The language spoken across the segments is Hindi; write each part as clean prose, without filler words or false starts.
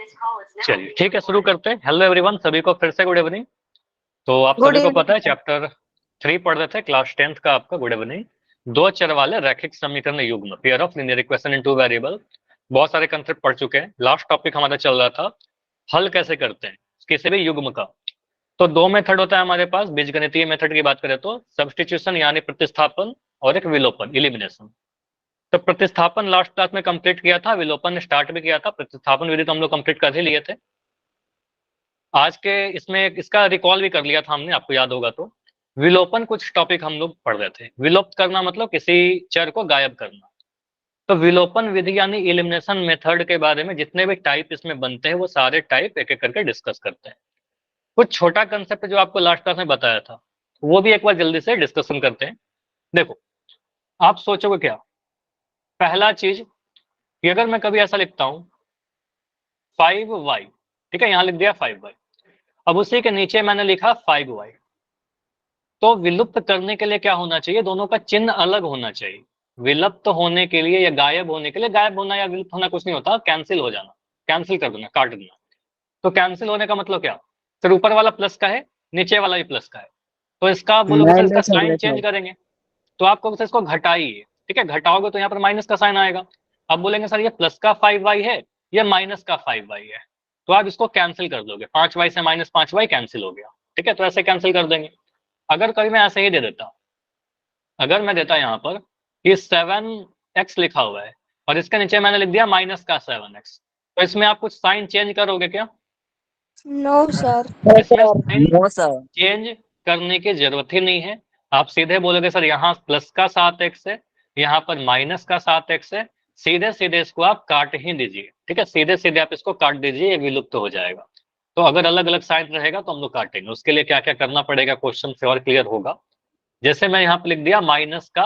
चलिए ठीक है, शुरू करते हैं। हेलो एवरीवन, सभी को फिर से गुड इवनिंग। तो आप गुड सभी को पता है इवनिंग। चैप्टर 3 पढ़ रहे थे, क्लास 10th का आपका। Good evening. दो चर वाले रैखिक समीकरण युग्म, pair of linear equation in two variable, बहुत सारे कंसेप्ट पढ़ चुके हैं। लास्ट टॉपिक हमारा चल रहा था हल कैसे करते हैं किसी भी युग्म का। तो दो मेथड होता है हमारे पास। बीजगणितीय मेथड की बात करें तो सब्स्टिट्यूशन यानी प्रतिस्थापन, और एक विलोपन इलिमिनेशन। तो प्रतिस्थापन लास्ट क्लास में कंप्लीट किया था, विलोपन स्टार्ट भी किया था। प्रतिस्थापन विधि तो हम लोग कंप्लीट कर ही लिए थे। आज के इसमें इसका रिकॉल भी कर लिया था हमने, आपको याद होगा तो। विलोपन कुछ टॉपिक हम लोग पढ़ रहे थे। विलोप्त करना मतलब किसी चर को गायब करना। तो विलोपन विधि यानी इलिमिनेशन मेथड के बारे में जितने भी टाइप इसमें बनते हैं वो सारे टाइप एक एक करके डिस्कस करते हैं। कुछ छोटा कंसेप्ट जो आपको लास्ट क्लास में बताया था वो भी एक बार जल्दी से डिस्कशन करते हैं। देखो, आप सोचोगे क्या? पहला चीज कि अगर मैं कभी ऐसा लिखता हूं 5y, ठीक है, यहां लिख दिया 5y। अब उसी के नीचे मैंने लिखा 5y। तो विलुप्त करने के लिए क्या होना चाहिए? दोनों का चिन्ह अलग होना चाहिए। विलुप्त होने के लिए या गायब होने के लिए, गायब होना या विलुप्त होना कुछ नहीं होता, कैंसिल हो जाना, कैंसिल कर देना, काट देना। तो कैंसिल होने का मतलब क्या? सर ऊपर वाला प्लस का है, नीचे वाला भी प्लस का है, तो इसका आप बोलोगे सर इसका माइनस हो साइन गया चेंज सर। करेंगे। तो आपको सर इसको घटाइए, ठीक है, घटाओगे तो यहाँ पर माइनस का साइन आएगा। अब बोलेंगे सर ये प्लस का 5y है, ये माइनस का 5y है, तो आप इसको कैंसिल कर दोगे। 5y से माइनस 5y कैंसिल हो गया, ठीक है, तो ऐसे कैंसिल कर देंगे। अगर कभी मैं ऐसे ही दे देता, अगर मैं देता यहाँ पर कि 7x लिखा हुआ है और इसके नीचे मैंने लिख दिया माइनस का 7x, तो इसमें आप कुछ साइन चेंज करोगे क्या? No sir. इसमें साइन नो सर। चेंज करने की जरूरत ही नहीं है। आप सीधे बोलोगे सर यहाँ प्लस का 7x है, यहाँ पर माइनस का 7x है, सीधे सीधे इसको आप काट ही दीजिए, ठीक है, सीधे सीधे आप इसको काट दीजिए, ये विलुप्त हो जाएगा। तो अगर अलग अलग साइन रहेगा तो हम लोग काटेंगे, उसके लिए क्या क्या करना पड़ेगा क्वेश्चन से और क्लियर होगा। जैसे मैं यहाँ पे लिख दिया माइनस का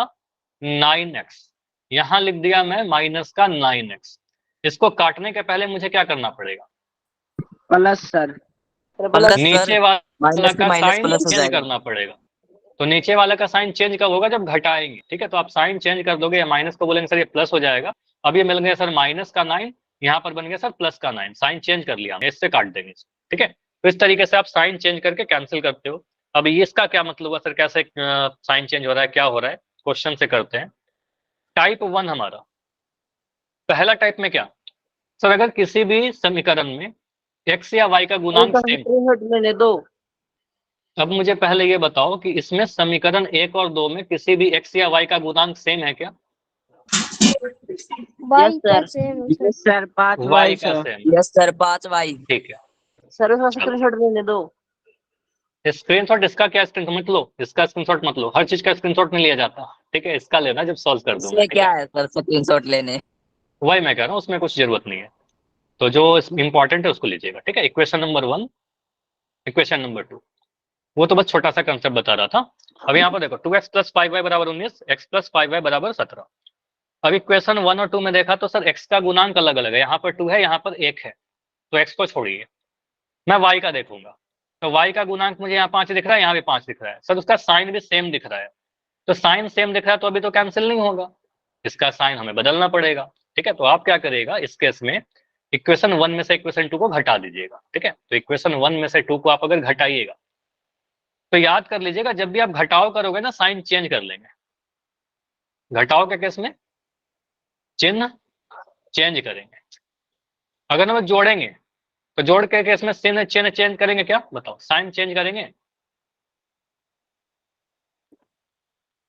9x, यहाँ लिख दिया मैं माइनस का 9x। इसको काटने के पहले मुझे क्या करना पड़ेगा? Plus sir. प्लस सर नीचे वाला माइनस से का माइनस साइन प्लस हो चेंज जाएगा। करना पड़ेगा। तो नीचे वाला का साइन चेंज कब होगा? जब घटाएंगे, ठीक है, तो आप साइन चेंज कर दोगे, या माइनस को बोलेंगे सर ये प्लस हो जाएगा। अब ये मिल गया सर माइनस का 9, यहाँ पर बन गया सर प्लस का 9, साइन चेंज कर लिया हमने, इससे काट देंगे इसको, ठीक है। तो इस तरीके से आप साइन चेंज करके कैंसिल करते हो। अब ये इसका क्या मतलब हुआ सर, कैसे साइन चेंज हो रहा है, क्या हो रहा है, क्वेश्चन से करते हैं। टाइप 1 हमारा पहला टाइप में क्या? सर अगर किसी भी समीकरण में एक्स या वाई का गुणांक सेम, लेने दो। अब मुझे पहले ये बताओ कि इसमें समीकरण 1 और 2 में किसी भी एक्स या वाई का गुणांक सेम है क्या? वाई का सेम है sir. Yes sir 5 Y Y का सर। सेम है, यस सर 5 वाई। ठीक है। सर उसका चलो, स्क्रीनशॉट लेने दो। स्क्रीनशॉट इसका क्या स्क्रीनशॉट मत लो, इसका स्क्रीनशॉट मत लो, हर चीज का स्क्रीनशॉट नहीं लिया जाता, ठीक है, इसका लेना जब सॉल्व कर दूंगा, इसमें ठीक क्या है। है सर स्क्रीनशॉट लेने? वही मैं कह रहा हूँ, उसमें कुछ जरूरत नहीं है। तो जो इंपॉर्टेंट है उसको लीजिएगा, ठीक है। इक्वेशन नंबर 1, इक्वेशन नंबर 2, वो तो बस छोटा सा कंसेप्ट बता रहा था। अब यहाँ पर देखो 2x प्लस 5y बराबर 19, x प्लस 5y बराबर 17। अब इक्वेशन 1 और 2 में देखा तो सर x का गुणांक अलग अलग है, यहाँ पर 2 है, यहाँ पर 1 है, तो x को छोड़िए, मैं y का देखूंगा। तो y का गुणांक मुझे यहाँ 5 दिख रहा है, यहाँ भी 5 दिख रहा है, सर उसका साइन भी सेम दिख रहा है। तो साइन सेम दिख रहा है तो अभी तो कैंसिल नहीं होगा, इसका साइन हमें बदलना पड़ेगा, ठीक है। तो आप क्या करिएगा इस केस में, इक्वेशन 1 में से इक्वेशन 2 को घटा दीजिएगा, ठीक है। तो इक्वेशन 1 में से 2 को आप अगर घटाइएगा तो याद कर लीजिएगा, जब भी आप घटाव करोगे ना साइन चेंज कर लेंगे। घटाव के केस में चिन्ह चेंज करेंगे। अगर हम जोड़ेंगे तो जोड़ के केस में चिन्ह चिन्ह चेंज करेंगे क्या? बताओ, साइन चेंज करेंगे?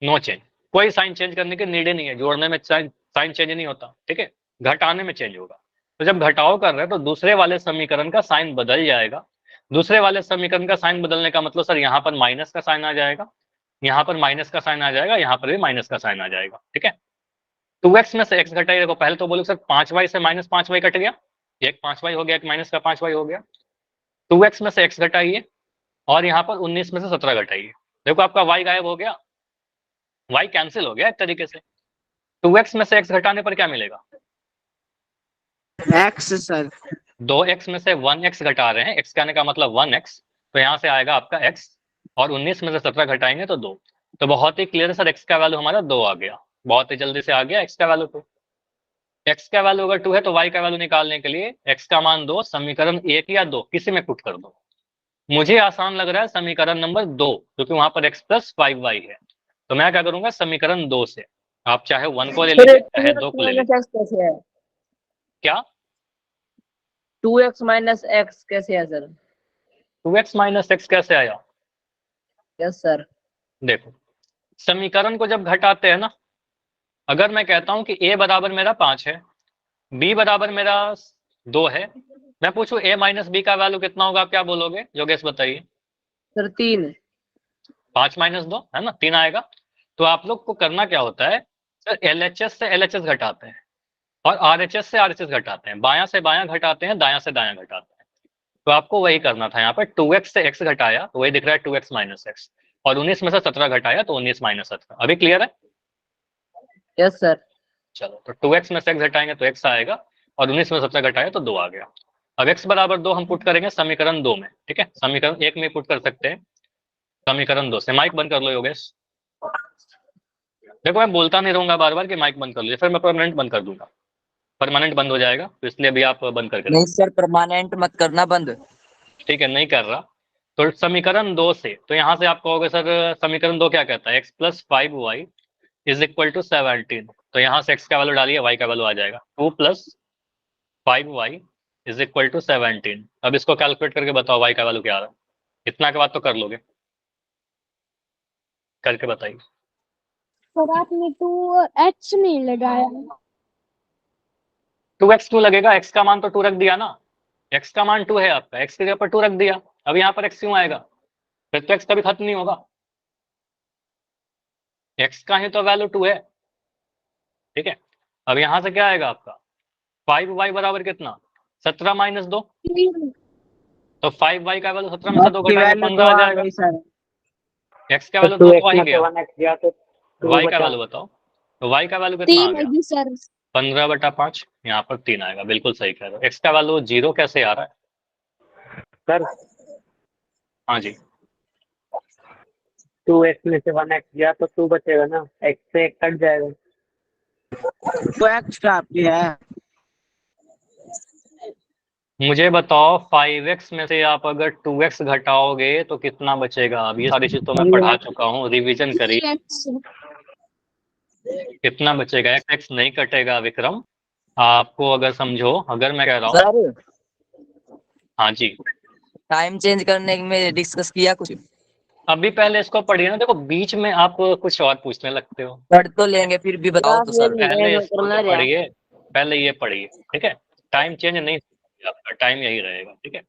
नो चेंज, कोई साइन चेंज करने की नीड ही नहीं है, जोड़ने में साइन चेंज नहीं होता, ठीक है, घटाने में चेंज होगा। तो जब घटाव कर रहे हैं तो दूसरे वाले समीकरण का साइन बदल जाएगा। दूसरे वाले समीकरण का साइन बदलने का मतलब सर यहाँ पर माइनस का साइन आ जाएगा, यहाँ पर माइनस का साइन आ जाएगा, यहाँ पर भी माइनस का साइन आ जाएगा, ठीक है। 2x में से x घटाइए, देखो पहले तो बोलो सर 5y से माइनस 5y कट गया, एक 5y हो गया, एक माइनस का 5y हो गया। 2x में से x घटाइए और यहाँ पर 19 में से 17 घटाइए, देखो आपका y गायब हो गया, y कैंसिल हो गया एक तरीके से। 2x में से x घटाने पर क्या मिलेगा? X sir. 2x में से 1x घटा रहे हैं, x का आने का मतलब 1x, तो यहाँ से आएगा आपका x, और 19 में से 17 घटाएंगे तो 2। तो बहुत ही क्लियर है सर, x का वैल्यू हमारा 2 आ गया, बहुत ही जल्दी से आ गया x का वैल्यू तो, x का वैल्यू अगर 2 है तो y का वैल्यू निकालने के लिए x का मान 2, समीकरण 1 या 2 किसी में पुट कर दो। मुझे आसान लग रहा है समीकरण नंबर 2, क्योंकि वहां पर x प्लस 5y है। तो मैं क्या करूंगा, समीकरण 2 से, आप चाहे 1 को ले सर लीजिए टू चाहे 2 एक्स को ले माइनस लीजिए। एक्स कैसे है? क्या 2x माइनस एक्स कैसे है सर? 2x माइनस एक्स कैसे आया? Yes sir. देखो, समीकरण को जब घटाते हैं ना, अगर मैं कहता हूं कि a बराबर मेरा 5 है, b बराबर मेरा 2 है, मैं पूछूं a माइनस बी का वैल्यू कितना होगा, आप क्या बोलोगे? योगेश बताइए। सर 3। 5 माइनस 2 है ना, 3 आएगा। तो आप लोग को करना क्या होता है, सर एलएचएस से एलएचएस घटाते हैं और आरएचएस से आरएचएस घटाते हैं, बायां से बायां घटाते हैं, दायां से दायां घटाते हैं। तो आपको वही करना था। यहाँ पर 2x से x घटाया तो वही दिख रहा है 2x माइनस एक्स, और 19 में से 17 घटाया तो 19 माइनस 17। अभी क्लियर है? Yes sir. चलो, तो 2x में से x घटाएंगे तो x आएगा, और 19 में 17 घटाया तो 2 आ गया। अब x बराबर 2 हम पुट करेंगे समीकरण 2 में, ठीक है? समीकरण 1 में पुट कर सकते हैं, समीकरण 2 से। माइक बंद कर लो योगेश। देखो, मैं बोलता नहीं रहूंगा बार बार कि माइक बंद कर लीजिए, फिर मैं परमानेंट बंद कर दूंगा, परमानेंट बंद हो जाएगा, तो इसलिए भी आप बंद करके नहीं रखो। सर, परमानेंट मत करना बंद। ठीक है, नहीं कर रहा। तो समीकरण 2 से, तो यहाँ से आप कहोगे सर समीकरण 2 क्या कहता है, x plus 5y is equal to 17। तो यहाँ से x का वैल्यू डालिए, y का वैल्यू आ जाएगा 2 plus 5y is equal to 17। अब इसको कैलकुलेट करके बताओ y का वैल्यू क्या आ रहा है। इतना के बाद तो कर लोगे, करके बताइए। सर आपने 2x नहीं लगाया। 2x क्यों लगेगा, x का मान तो 2 रख दिया ना, x का मान 2 है आपका, x की जगह पर 2 रख दिया। अब यहाँ पर x क्यों आएगा, फिर तो x कभी खत्म नहीं होगा, x का ही तो वैल्यू 2 है, ठीक है? अब यहाँ से क्या आएगा आपका, 5y बराबर कितना, 17 माइनस 2। तो 5y का वैल्यू 17 में से 2 आपकी घटाएंगे वैल्यू 15 तो आ आ जाएगा। गई सर। x का तो वैल्यू 2 टू तो आ एक्स ही में से गया। 1x गया तो टू y का बचा। वैल्यू बताओ, तो y का वैल्यू कितना आ 3 गया, होगी सर। 15/5। यहाँ पर 3 आएगा, बिल्कुल सही कह रहे हो। x का वैल्यू 0 कैसे आ रहा है? सर हाँ जी, 2x में से 1x गया तो 2 बचेगा ना, x से 1 कट जाएगा। तो एक्स्ट्रा आपकी है। मुझे बताओ 5x में से आप अगर 2x घटाओगे तो कितना बचेगा? अब ये सारी चीज तो मैं पढ़ा चुका हूँ, रिवीजन करिए। 3x। कितना बचेगा? x नहीं कटेगा विक्रम, आपको अगर समझो, अगर मैं कह रहा हूँ। सर हाँ जी, टाइम चेंज करने में डिस्कस किया कुछ? अभी पहले इसको पढ़िए ना। देखो, बीच में आप कुछ और पूछने लगते हो। पढ़ तो लेंगे, फिर भी बताओ तो सर। पहले इसको तो पढ़िए, पहले ये पढ़िए, ठीक है? टाइम चेंज नहीं, आपका टाइम यही रहेगा, ठीक है?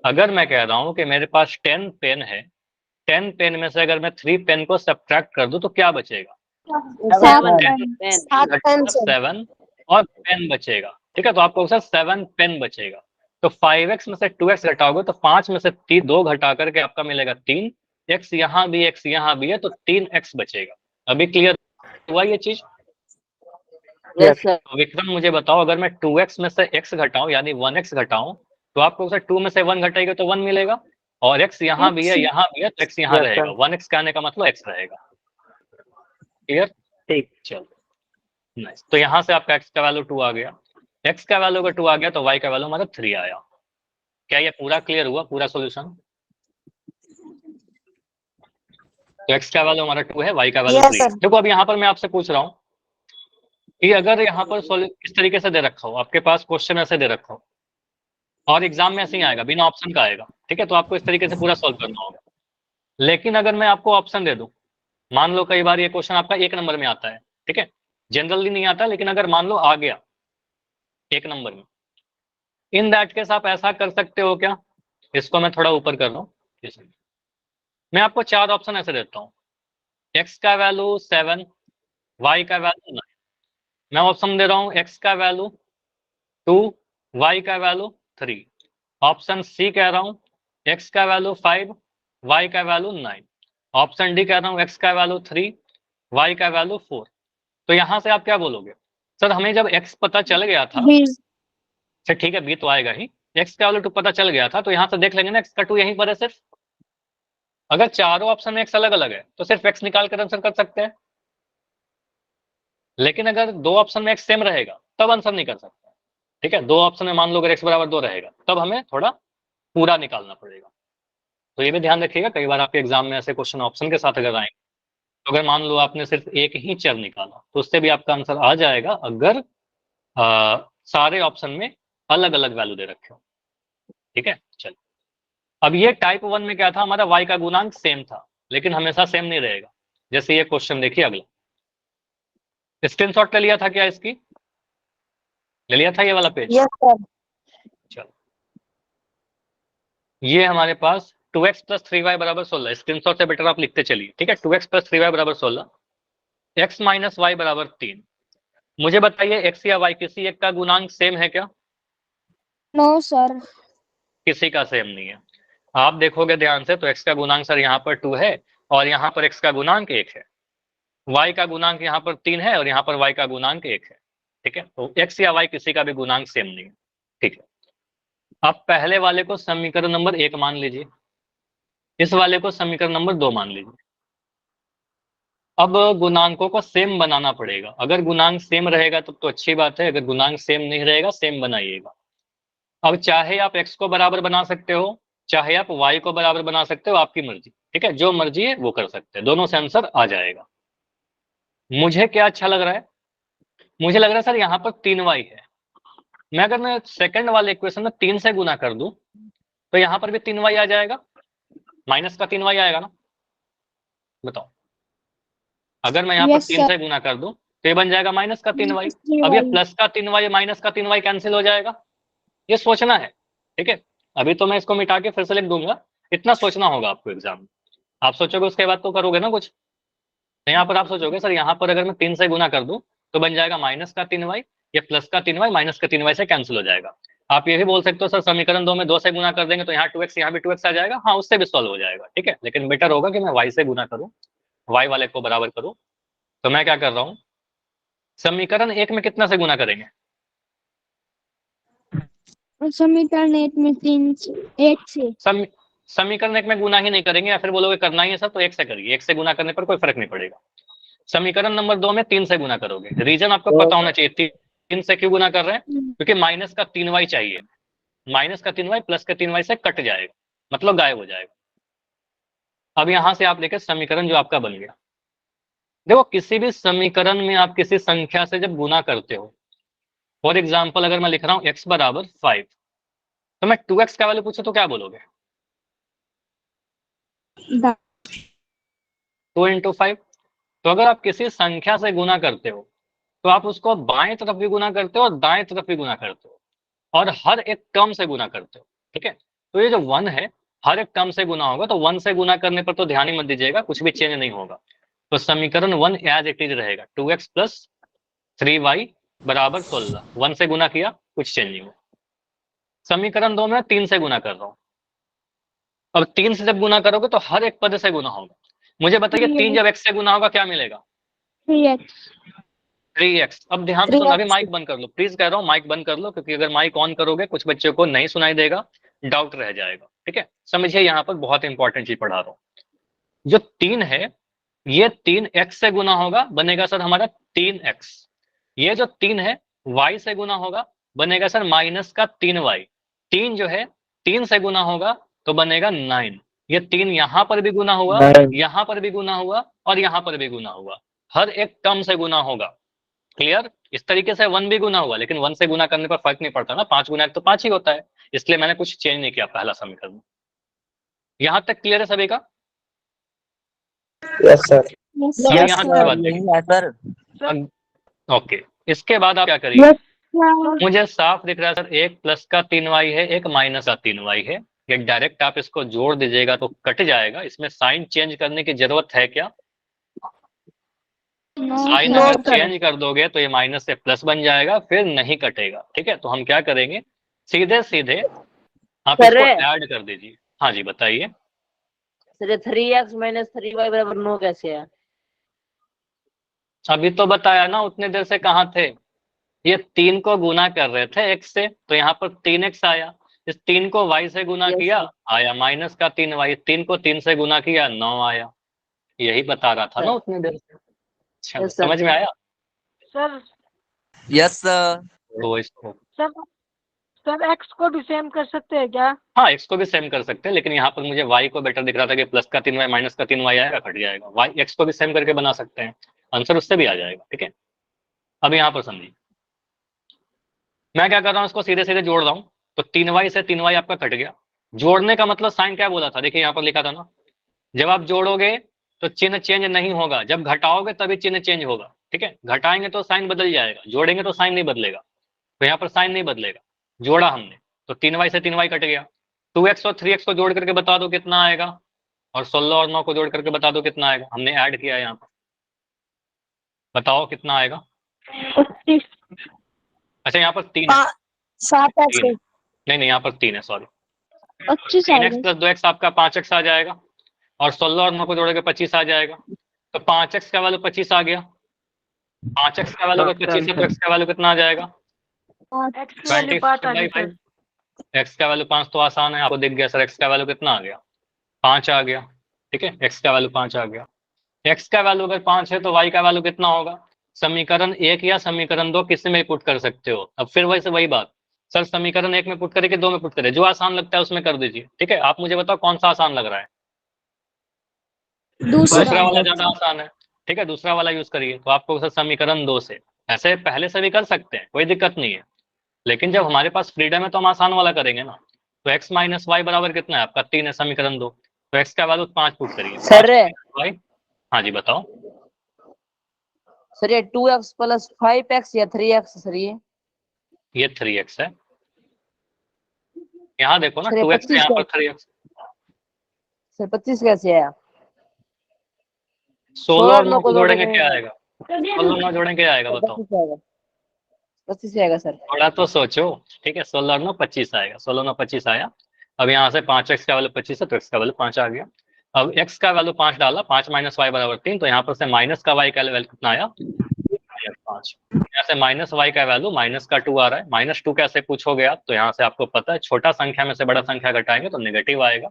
अगर मैं कह रहा हूँ कि मेरे पास 10 पेन है, 10 पेन में से अगर मैं 3 पेन को सब्ट्रैक्ट कर दूं तो क्या बचेगा? 7 पेन सर। 7 और पेन बचेगा, ठीक है? तो आपको सर 7 पेन बचेगा। तो 5x में से 2x घटाओगे तो 5 में से 2 घटा करके आपका मिलेगा 3। x यहाँ भी, x यहाँ भी है, तो 3x बचेगा। अभी क्लियर हुआ ये चीज? Yes sir. तो विक्रम मुझे बताओ, अगर मैं 2x में से x घटाऊं यानी 1x घटाऊं, तो आपको सर 2 में से 1 घटाएगा तो 1 मिलेगा, और x यहाँ भी है, यहाँ भी है, तो x यहाँ Yes, रहेगा। sir. 1x का आने का मतलब x रहेगा। क्लियर? ठीक। चलो, नाइस। तो यहाँ से आपका x का वैल्यू 2 आ गया, x का वैल्यू अगर 2 आ गया तो y का वैल्यू हमारा 3 आया। क्या ये पूरा क्लियर हुआ, पूरा सॉल्यूशन? तो x का वैल्यू हमारा 2 है, y का वैल्यू 3 है। देखो, अब यहाँ पर मैं आपसे पूछ रहा हूँ कि अगर यहाँ पर इस तरीके से दे रखा हो, आपके पास क्वेश्चन ऐसे दे रखा हो, और एग्जाम में ऐसे ही आएगा, बिना ऑप्शन का आएगा, ठीक है? तो आपको इस तरीके से पूरा सॉल्व करना होगा। लेकिन अगर मैं आपको ऑप्शन दे दूं, मान लो कई बार ये क्वेश्चन आपका 1 नंबर में आता है, ठीक है? जनरली नहीं आता, लेकिन अगर मान लो आ गया 1 नंबर में, इन दैट केस आप ऐसा कर सकते हो क्या? इसको मैं थोड़ा ऊपर कर रहा हूँ, मैं आपको 4 ऑप्शन ऐसे देता हूँ, x का वैल्यू 7, y का वैल्यू 9। मैं ऑप्शन दे रहा हूँ x का वैल्यू 2, y का वैल्यू 3। ऑप्शन सी कह रहा हूँ x का वैल्यू 5, y का वैल्यू 9। ऑप्शन डी कह रहा हूँ x का वैल्यू 3, y का वैल्यू 4। तो यहाँ से आप क्या बोलोगे? सर हमें जब x पता चल गया था, अच्छा ठीक है, b तो आएगा ही, x का वैल्यू 2 पता चल गया था, तो यहाँ से देख लेंगे ना x का 2 यहीं पर है सिर्फ। अगर चारों ऑप्शन में x अलग अलग है तो सिर्फ x निकाल कर आंसर कर सकते हैं, लेकिन अगर 2 ऑप्शन में x सेम रहेगा तब आंसर नहीं कर सकते। ठीक है, 2 ऑप्शन में मान लो अगर x बराबर 2 रहेगा तब हमें थोड़ा पूरा निकालना पड़ेगा। तो ये भी ध्यान रखिएगा, कई बार आपके एग्जाम में ऐसे क्वेश्चन ऑप्शन के साथ अगर आएंगे, तो अगर मान लो आपने सिर्फ एक ही चर निकाला तो उससे भी आपका आंसर आ जाएगा अगर सारे ऑप्शन में अलग अलग वैल्यू दे रखे हो। ठीक है, चलिए अब ये टाइप 1 में क्या था, हमारा y का गुणांक सेम था, लेकिन हमेशा सेम नहीं रहेगा। जैसे ये क्वेश्चन देखिए अगला, स्क्रीनशॉट ले लिया था क्या, इसकी ले लिया था ये वाला पेज? Yes sir. चलो ये हमारे पास 2x प्लस 3y बराबर 16, स्क्रीनशॉट से बेटर आप लिखते चलिए। ठीक है, 2x प्लस 3y बराबर 16, x माइनस वाई बराबर 3। मुझे बताइए x या y किसी एक का गुणांक सेम है क्या? No sir. किसी का सेम नहीं है। आप देखोगे ध्यान से तो x का गुणांक सर यहाँ पर 2 है और यहाँ पर x का गुणांक 1 है, y का गुणांक यहाँ पर 3 है और यहाँ पर y का गुणांक 1 है। ठीक है, तो x या y किसी का भी गुणांक सेम नहीं है। ठीक है, अब पहले वाले को समीकरण नंबर 1 मान लीजिए, इस वाले को समीकरण नंबर 2 मान लीजिए। अब गुणांकों को सेम बनाना पड़ेगा। अगर गुणांक सेम रहेगा तब तो अच्छी बात है, अगर गुणांक सेम नहीं रहेगा सेम बनाइएगा। अब चाहे आप x को बराबर बना सकते हो, चाहे आप y को बराबर बना सकते हो, आपकी मर्जी। ठीक है, जो मर्जी है वो कर सकते हैं, दोनों से आंसर आ जाएगा। मुझे क्या अच्छा लग रहा है, मुझे लग रहा है सर यहाँ पर 3y है। मैं सेकंड वाले इक्वेशन में 3 से गुना कर दूं तो यहाँ पर भी 3y आ जाएगा, माइनस का 3y आएगा ना, बताओ। अगर मैं यहाँ पर यस 3 सर। से गुना कर दूं तो ये बन जाएगा माइनस का 3y। अब ये प्लस का 3y माइनस का 3y कैंसिल हो जाएगा, ये सोचना है। ठीक है, अभी तो मैं इसको मिटा के फिर से लिख दूंगा, इतना सोचना होगा आपको एग्जाम में। आप सोचोगे उसके बाद तो करोगे ना कुछ। तो यहाँ पर आप सोचोगे सर यहाँ पर अगर मैं 3 से गुना कर दूं तो बन जाएगा माइनस का 3y, ये प्लस का 3y माइनस का 3y से कैंसिल हो जाएगा। आप ये भी बोल सकते हो सर समीकरण 2 में 2 से गुना कर देंगे तो यहाँ 2x यहाँ भी 2x आ जाएगा, हाँ उससे भी सॉल्व हो जाएगा। ठीक है, लेकिन बेटर होगा कि मैं y से गुना करूँ, y वाले को बराबर करूँ। तो मैं क्या कर रहा हूँ, समीकरण 1 में कितना से गुना करेंगे? समीकरण 1 में 3 से 1 से। समीकरण 1 में गुना ही नहीं करेंगे, या फिर बोलोगे करना ही है सर तो 1 से करिए, 1 से गुना करने पर कोई फर्क नहीं पड़ेगा। समीकरण नंबर 2 में 3 से गुना करोगे, रीजन आपको पता होना चाहिए 3 से क्यों गुना कर रहे हैं, क्योंकि माइनस का 3y चाहिए, माइनस का 3y प्लस का 3y से कट जाएगा, मतलब गायब हो जाएगा। अब यहां से आप लेकर समीकरण जो आपका बन गया, देखो किसी भी समीकरण में आप किसी संख्या से जब गुना करते हो, फॉर एग्जाम्पल अगर मैं लिख रहा हूं x बराबर 5, तो मैं 2x का वैल्यू पूछूं तो क्या बोलोगे? 2 इंटू 5। तो अगर आप किसी संख्या से गुना करते हो तो आप उसको बाएं तरफ भी गुना करते हो और दाएं तरफ भी गुना करते हो, और हर एक टर्म से गुना करते हो। ठीक है, तो ये जो 1 है हर एक टर्म से गुना होगा, तो 1 से गुना करने पर तो ध्यान ही मत दीजिएगा, कुछ भी चेंज नहीं होगा। तो समीकरण 1 एज इट इज रहेगा, 2x प्लस 3y बराबर 16। 1 से गुना किया, कुछ चेंज नहीं हुआ। समीकरण 2 में 3 से गुना कर रहा हूं, अब 3 से जब गुना करोगे तो हर एक पद से गुना होगा। मुझे बताइए 3 जब x से गुना होगा क्या मिलेगा? 3x। 3x। अब ध्यान से सुनो, अभी माइक बंद कर लो प्लीज, कह रहा हूँ माइक बंद कर लो, क्योंकि अगर माइक ऑन करोगे कुछ बच्चों को नहीं सुनाई देगा, डाउट रह जाएगा। ठीक है, समझिए यहाँ पर बहुत इंपॉर्टेंट चीज पढ़ा रहा हूँ। जो 3 है ये 3x से गुना होगा, बनेगा सर हमारा 3x। ये जो 3 है y से गुना होगा, बनेगा सर माइनस का 3y। 3 जो है 3 से गुना होगा तो बनेगा 9। ये 3 यहाँ पर भी गुना हुआ, यहाँ पर भी गुना हुआ और यहाँ पर भी गुना हुआ, हर एक टर्म से गुना होगा। क्लियर? इस तरीके से 1 भी गुना हुआ, लेकिन 1 से गुना करने पर फर्क नहीं पड़ता ना, 5 गुना 1 तो 5 ही होता है, इसलिए मैंने कुछ चेंज नहीं किया पहला समीकरण। यहां तक क्लियर है सभी का? Yes sir. अब यहाँ की बात देखिए सर। ओके, इसके बाद आप क्या करिए, मुझे साफ दिख रहा है सर एक प्लस का 3y है, एक माइनस का 3y है, ये डायरेक्ट आप इसको जोड़ दीजिएगा तो कट जाएगा, इसमें साइन चेंज करने की जरूरत है क्या? साइन अगर चेंज कर दोगे तो ये माइनस से प्लस बन जाएगा, फिर नहीं कटेगा। ठीक है, तो हम क्या करेंगे, सीधे सीधे आप इसको ऐड कर दीजिए। हाँ जी बताइए। सर 3x माइनस 3y बराबर 9 कैसे है? अभी तो बताया ना, उतने देर से कहाँ थे, ये 3 को गुना कर रहे थे x से, तो यहाँ पर 3x आया, इस 3 को y से गुना किया आया माइनस का 3y, 3 को 3 से गुना किया 9 आया, यही बता रहा था ना उतने देर से। अच्छा, समझ में आया? Sir yes sir. तो इसको सर एक्स को भी सेम कर सकते हैं क्या? हाँ, एक्स को भी सेम कर सकते हैं, लेकिन यहाँ पर मुझे वाई को बेटर दिख रहा था कि प्लस का 3y माइनस का 3y आएगा, कट जाएगा। वाई एक्स को भी सेम करके बना सकते हैं, आंसर उससे भी आ जाएगा। ठीक है, अब यहाँ पर समझिए, मैं क्या कर रहा हूँ, इसको सीधे सीधे जोड़ रहा हूँ। तो 3y से 3y आपका कट गया। जोड़ने का मतलब साइन क्या बोला था, देखिए यहाँ पर लिखा था ना, जब आप जोड़ोगे तो चिन्ह चेंज नहीं होगा, जब घटाओगे तभी चिन्ह चेंज होगा। ठीक है, घटाएंगे तो साइन बदल जाएगा, जोड़ेंगे तो साइन नहीं बदलेगा। तो यहाँ पर साइन नहीं बदलेगा, जोड़ा हमने तो 3y से 3y कट गया। 2x और 3x को जोड़ करके बता दो कितना आएगा, और 16 और 9 को जोड़ करके बता दो कितना आएगा। हमने ऐड किया है यहाँ पर, बताओ कितना आएगा। 25 अच्छा यहाँ पर 3 है, 7 3 है। नहीं यहाँ पर 3 है, सॉरी। 25 3x प्लस 2x आपका 5x आ जाएगा, और 16 और 9 को जोड़ोगे 25 आ जाएगा। तो 5x का वैल्यू 25 आ गया। 5x का वैल्यू अगर 25 है तो x का वैल्यू कितना आ जाएगा, एक्स की वैल्यू 5 आ गई सर। x का वैल्यू 5 तो आसान है, आपको दिख गया सर। x का वैल्यू कितना आ गया, 5 आ गया। ठीक है, x का वैल्यू 5 आ गया। x का वैल्यू अगर 5 है तो y का वैल्यू कितना होगा, समीकरण 1 या समीकरण 2 किसी में पुट कर सकते हो। अब फिर वैसे वही बात, सर समीकरण 1 में पुट करे कि 2 में पुट करे, जो आसान लगता है उसमें कर दीजिए। ठीक है, आप मुझे बताओ कौन सा आसान लग रहा है। दूसरा वाला ज्यादा आसान है। ठीक है, दूसरा वाला यूज करिए। तो आपको सर समीकरण 2 से, ऐसे पहले से भी कर सकते हैं, कोई दिक्कत नहीं है, लेकिन जब हमारे पास फ्रीडम है तो हम आसान वाला करेंगे ना। तो x माइनस वाई बराबर कितना है आपका, 3 है, समीकरण 2। तो x का वैल्यू 5 पुट करिए। सर वाई, हाँ जी बताओ। सर ये 2x प्लस 5x या 3x सर ये 3x है, यहाँ देखो ना, सर ये 2x है, यहाँ पर 3x। सर 25 कैसे आया? 16 और 9 9 को को जोड़ेंगे क्या आएगा, 16 9 जोड़ेंगे क्या आएगा बताओ। 25 आएगा सर। थोड़ा तो सोचो। ठीक है, 16 और 9 25 आएगा, 16 9 25 आया। अब यहाँ से 5x का वैल्यू 25 है तो x का वैल्यू 5 आ गया। अब x का वैल्यू 5 डाला, 5 माइनस वाई बराबर 3, तो यहाँ पर से माइनस का y का वैल्यू कितना आया, 5। यहाँ से माइनस वाई का वैल्यू माइनस का 2 आ रहा है। -2 कैसे पूछोगे आप, तो यहाँ से आपको पता है छोटा संख्या में से बड़ा संख्या घटाएंगे तो नेगेटिव आएगा।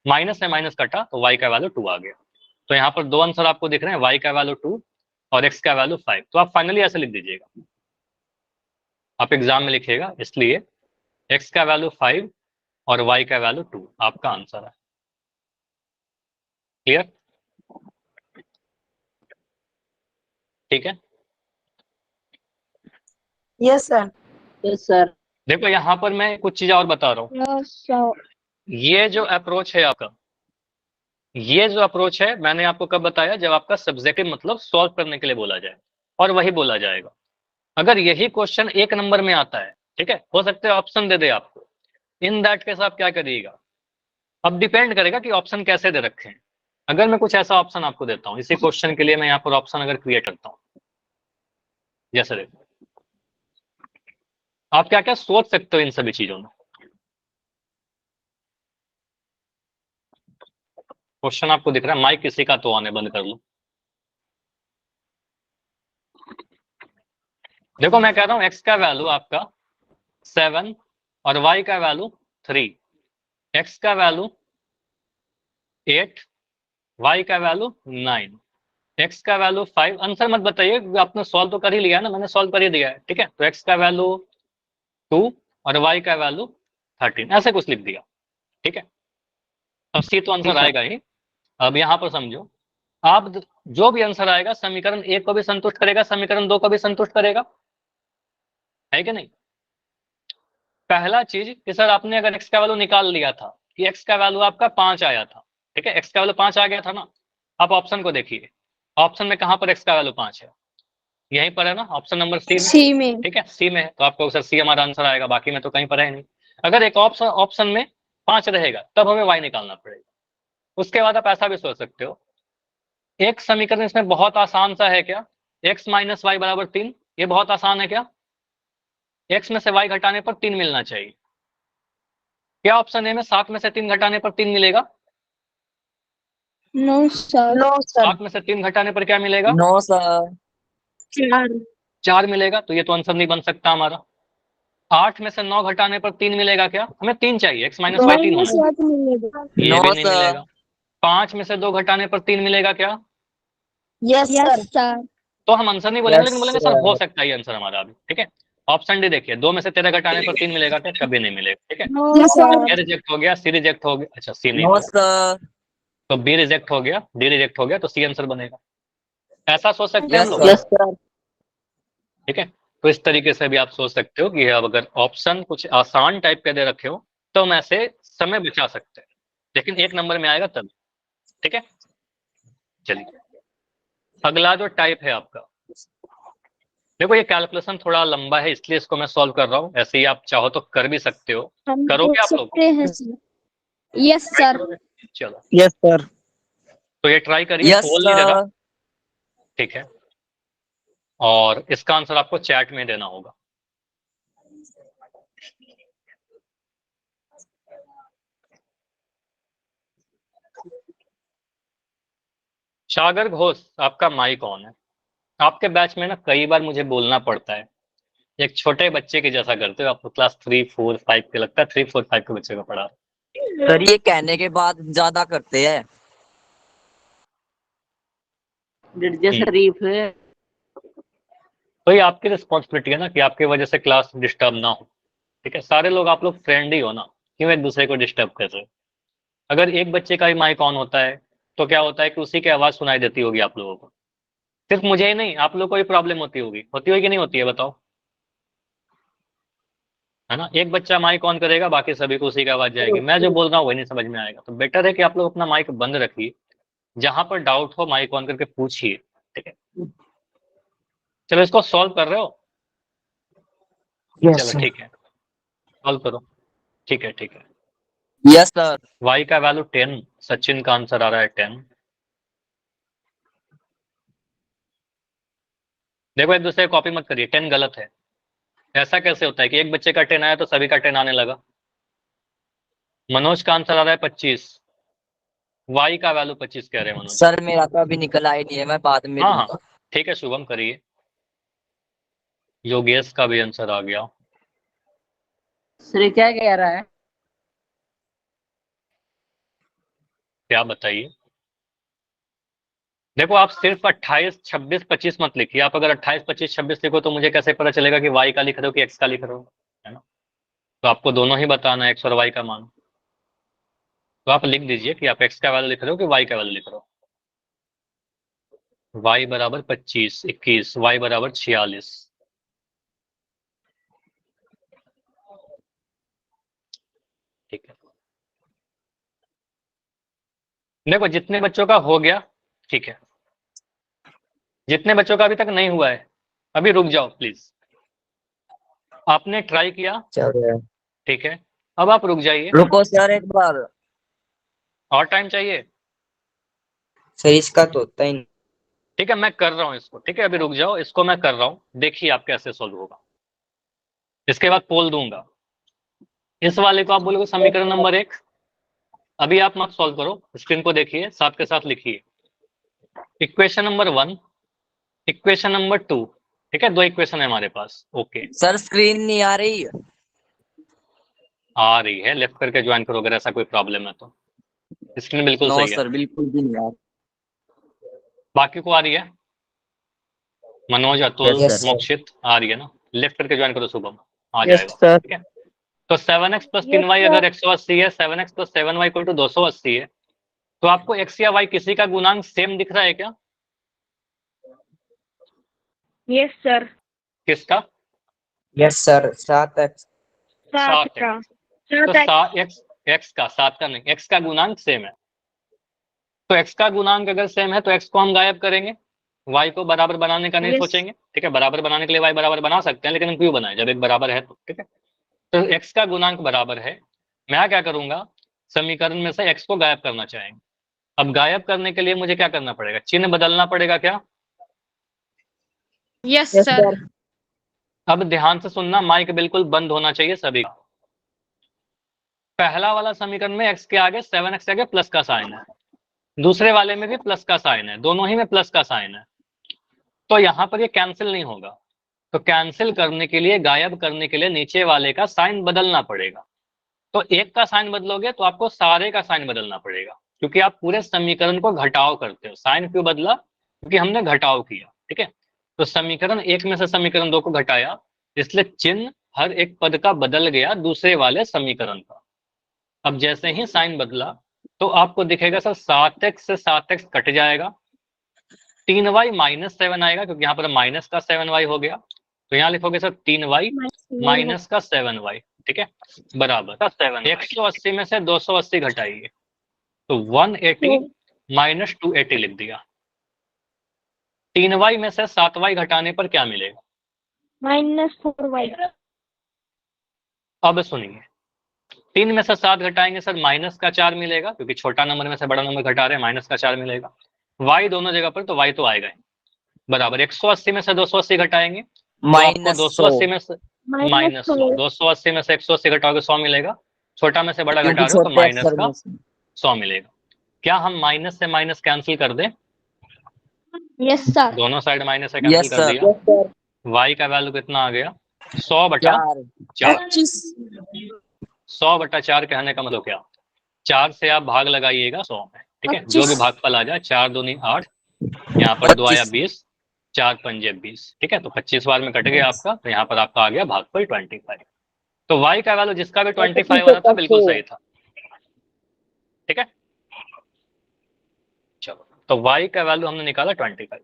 माइनस से माइनस कटा तो y का वैल्यू 2 आ गया। तो यहाँ पर दो आंसर आपको दिख रहे हैं, y का वैल्यू 2 और x का वैल्यू 5। तो आप फाइनली ऐसे लिख दीजिएगा, आप एग्जाम में लिखिएगा, इसलिए x का वैल्यू 5 और y का वैल्यू 2 आपका आंसर है। क्लियर? ठीक है, यस सर। Yes sir. देखो यहाँ पर मैं कुछ चीजें और बता रहा हूँ। ये जो अप्रोच है आपका, ये जो अप्रोच है मैंने आपको कब बताया, जब आपका सब्जेक्टिव मतलब सॉल्व करने के लिए बोला जाए, और वही बोला जाएगा। अगर यही क्वेश्चन 1 नंबर में आता है, ठीक है, हो सकता है ऑप्शन दे दे आपको, इन दैट केस आप क्या करिएगा। अब डिपेंड करेगा कि ऑप्शन कैसे दे रखे हैं। अगर मैं कुछ ऐसा ऑप्शन आपको देता हूँ, इसी क्वेश्चन के लिए मैं यहाँ पर ऑप्शन अगर क्रिएट करता हूँ, जैसे देखो, आप क्या क्या सोच सकते हो इन सभी चीजों में। क्वेश्चन आपको दिख रहा है, माइक किसी का तो आने बंद कर लो। देखो मैं कह रहा हूं x का वैल्यू आपका 7 और y का वैल्यू 3, x का वैल्यू 8, y का वैल्यू 9, x का वैल्यू 5। आंसर मत बताइए, आपने सॉल्व तो कर ही लिया है ना, मैंने सॉल्व कर ही दिया है। ठीक है, तो x का वैल्यू 2 और y का वैल्यू 13, ऐसे कुछ लिख दिया। ठीक है, अब सी तो आंसर आएगा ही। अब यहाँ पर समझो, आप जो भी आंसर आएगा समीकरण 1 को भी संतुष्ट करेगा, समीकरण 2 को भी संतुष्ट करेगा, है कि नहीं। पहला चीज कि सर आपने अगर x का वैल्यू निकाल लिया था कि x का वैल्यू आपका 5 आया था, ठीक है, x का वैल्यू 5 आ गया था ना। आप ऑप्शन को देखिए, ऑप्शन में कहां पर x का वैल्यू 5 है, यहीं पर है ना, ऑप्शन नंबर सी में। ठीक है, सी में है, तो आपको सर सी हमारा आंसर आएगा, बाकी में तो कहीं पर है नहीं। अगर एक ऑप्शन में 5 रहेगा तब हमें y निकालना पड़ेगा। उसके बाद आप ऐसा भी सोच सकते हो, एक समीकरण इसमें बहुत आसान सा है क्या, x माइनस वाई बराबर 3, ये बहुत आसान है क्या, x में से y घटाने पर 3 मिलना चाहिए। क्या ऑप्शन ए में 7 में से 3 घटाने पर 3 मिलेगा, नो सर। 7 में से 3 घटाने पर क्या मिलेगा, नो सर। 4 मिलेगा, तो ये तो आंसर नहीं बन सकता हमारा। 8 में से 9 घटाने पर 3 मिलेगा क्या, हमें 3 चाहिए, x माइनस वाई 3 होना चाहिए, ये भी नो नहीं सर। मिलेगा। 5 में से 2 घटाने पर 3 मिलेगा क्या, यस सर। तो हम आंसर नहीं बोलेंगे, लेकिन Yes, बोलेंगे सर हो sir. सकता है ये आंसर हमारा भी। ठीक है, ऑप्शन डी देखिए, 2 में से 13 घटाने पर 3 मिलेगा क्या? कभी नहीं मिलेगा। ठीक है, नो ए सर। रिजेक्ट हो गया, सी रिजेक्ट हो गया, अच्छा सी नहीं No, हुआ, sir. तो बी रिजेक्ट हो गया, डी रिजेक्ट हो गया, तो सी आंसर बनेगा। ऐसा सोच सकते हैं हम Yes, लोग। sir. सर। ठीक है, तो इस तरीके से भी आप सोच सकते हो कि अब अगर ऑप्शन कुछ आसान टाइप के दे रखे हो तो हम ऐसे समय बचा सकते हैं, लेकिन एक नंबर में आएगा तब। ठीक है, चलिए अगला जो टाइप है आपका, देखो ये कैलकुलेशन थोड़ा लंबा है इसलिए इसको मैं सॉल्व कर रहा हूँ, ऐसे ही आप चाहो तो कर भी सकते हो। हम करोगे देख आप लोग? सकते हैं सर। Yes try sir. करोगे? चलो Yes, sir. तो ये ट्राई करिए, Yes, पोल नहीं देगा। sir. ठीक है, और इसका आंसर आपको चैट में देना होगा। सागर घोष, आपका माइक ऑन है। आपके बैच में ना कई बार मुझे बोलना पड़ता है, एक छोटे बच्चे के जैसा करते हो आप, क्लास 3, 4, 5 के, लगता है 3, 4, 5 के बच्चे को पढ़ा। सर ये कहने के बाद ज्यादा करते हैं। जैसे शरीफ है। तो ये आपकी रिस्पॉन्सिबिलिटी है ना कि आपकी वजह से क्लास डिस्टर्ब ना हो। ठीक है, सारे लोग आप लोग फ्रेंड ही हो ना, क्यों एक दूसरे को डिस्टर्ब कर रहे हो? अगर एक बच्चे का ही माइक ऑन होता है तो क्या होता है कि उसी की आवाज सुनाई देती होगी आप लोगों को, सिर्फ मुझे ही नहीं, आप लोगों को भी प्रॉब्लम होती होगी कि नहीं होती है बताओ, है ना? एक बच्चा माइक ऑन करेगा, बाकी सभी को उसी की आवाज जाएगी, मैं जो बोल रहा हूँ वही नहीं समझ में आएगा। तो बेटर है कि आप लोग अपना माइक बंद रखिए, जहां पर डाउट हो माइक ऑन करके पूछिए। ठीक है, चलो इसको सॉल्व कर रहे हो? Yes, चलो sir. ठीक है, सॉल्व करो। ठीक है, ठीक है। Yes, sir. y का वैल्यू 10, सचिन का आंसर आ रहा है 10। देखो एक दूसरे कॉपी मत करिए, 10 गलत है। ऐसा कैसे होता है कि एक बच्चे का 10 आया तो सभी का 10 आने लगा? मनोज का आंसर आ रहा है 25, y का वैल्यू 25 कह रहे हैं मनोज। सर मेरा तो अभी निकल आई नहीं है, मैं बाद में हाँ दूंगा। हाँ ठीक है, शुभम करिए। योगेश का भी आंसर आ गया। श्री क्या कह रहा है? क्या बताइए? देखो आप सिर्फ 28, 26, 25 मत लिखिए। आप अगर 28, 25, 26 लिखो तो मुझे कैसे पता चलेगा कि y का लिख रहे हो कि x का लिख रहे हो, है ना? तो आपको दोनों ही बताना है, x और y का मान। तो आप लिख दीजिए कि आप x का वैल्यू लिख रहे हो कि y का वैल्यू लिख रहे हो। y बराबर 25, 21, y बराबर 46। ठीक है, देखो जितने बच्चों का हो गया, ठीक है, जितने बच्चों का अभी तक नहीं हुआ है अभी रुक जाओ प्लीज। आपने ट्राई किया, चलो ठीक है, अब आप रुक जाइए। रुको सर एक बार। और टाइम चाहिए? सर इसका तो होता ही नहीं। ठीक है, मैं कर रहा हूं इसको। ठीक है, अभी रुक जाओ, इसको मैं कर रहा हूं, देखिए आप कैसे सोल्व होगा। इसके बाद पोल दूंगा। इस वाले को आप बोलोगे समीकरण नंबर 1। अभी आप मत सॉल्व करो, स्क्रीन को देखिए, साथ के साथ लिखिए इक्वेशन नंबर 1, इक्वेशन नंबर 2। ठीक है, 2 इक्वेशन है हमारे पास। ओके, सर स्क्रीन नहीं आ रही। आ रही है, लेफ्ट करके ज्वाइन करो अगर ऐसा कोई प्रॉब्लम है तो। स्क्रीन बिल्कुल नो सही है, सर बिल्कुल भी नहीं आ रही। बाकी को आ रही है? Manoj, Atul, Yes, sir. मोक्षित आ रही है ना? लेफ्ट करके ज्वाइन करो, शुभम आ यस जाएगा। सर। ठीक है, तो 7x प्लस 3y अगर 180 है, 7x plus 7y equal to 280 है, तो आपको x या y किसी का गुणांक सेम दिख रहा है क्या? Yes sir. किसका? Yes, sir. 7x. 7x। का तो 7x का, 7 का नहीं, x का गुणांक सेम है। तो x का गुणांक अगर सेम है तो x को हम गायब करेंगे, y को बराबर बनाने का नहीं Yes. सोचेंगे। ठीक है, बराबर बनाने के लिए y बराबर बना सकते हैं, लेकिन हम क्यों बनाए जब एक बराबर है तो। ठीक है, तो x का गुणांक बराबर है, मैं क्या करूंगा, समीकरण में से x को गायब करना चाहेंगे। अब गायब करने के लिए मुझे क्या करना पड़ेगा, चिन्ह बदलना पड़ेगा क्या? Yes sir. अब ध्यान से सुनना, माइक बिल्कुल बंद होना चाहिए सभी का। पहला वाला समीकरण में x के आगे 7x के आगे प्लस का साइन है, दूसरे वाले में भी प्लस का साइन है, दोनों ही में प्लस का साइन है, तो यहां पर ये कैंसिल नहीं होगा। तो कैंसिल करने के लिए, गायब करने के लिए नीचे वाले का साइन बदलना पड़ेगा। तो एक का साइन बदलोगे तो आपको सारे का साइन बदलना पड़ेगा, क्योंकि आप पूरे समीकरण को घटाव करते हो। साइन क्यों बदला? क्योंकि हमने घटाव किया। ठीक है, तो समीकरण 1 में से समीकरण 2 को घटाया, इसलिए चिन्ह हर एक पद का बदल गया दूसरे वाले समीकरण का। अब जैसे ही साइन बदला तो आपको दिखेगा सर 7x से 7x कट जाएगा, 3y माइनस 7 आएगा क्योंकि यहाँ पर माइनस का 7y हो गया, तो यहाँ लिखोगे सर 3y माइनस का 7y, ठीक है, बराबर 180 में से 280 घटाइए तो 180 माइनस 280 लिख दिया। 3y में से 7y घटाने पर क्या मिलेगा? -4y। अब सुनिए, 3 में से 7 घटाएंगे सर माइनस का 4 मिलेगा क्योंकि छोटा नंबर में से बड़ा नंबर घटा रहे हैं, माइनस का 4 मिलेगा। y दोनों जगह पर तो y तो आएगा ही, बराबर 180 में से 280 घटाएंगे तो आपको 280 में से माइनस 100, 280 में से 180 घटाओगे 100 मिलेगा, छोटा में से बड़ा घटा रहे हो तो माइनस का 100 मिलेगा। क्या हम माइनस से माइनस कैंसिल कर दें? Yes sir. दोनों साइड माइनस से कैंसिल कर दिया, y का वैल्यू कितना आ गया? 100 बटा 4। 100 बटा 4 कहने का मतलब क्या? 4 से आप भाग लगाइएगा 100 में, ठीक है, जो भी भागफल आ जाए, 4 दूनी 8, यहाँ पर 2 आया 20, 4 पंजे 20, ठीक है, तो 25 बार में कट गया आपका, तो यहाँ पर आपका आ गया भागफल 25। तो y का वैल्यू जिसका भी 25 हो रहा था बिल्कुल सही था, ठीक है। चलो, तो y का वैल्यू हमने निकाला 25।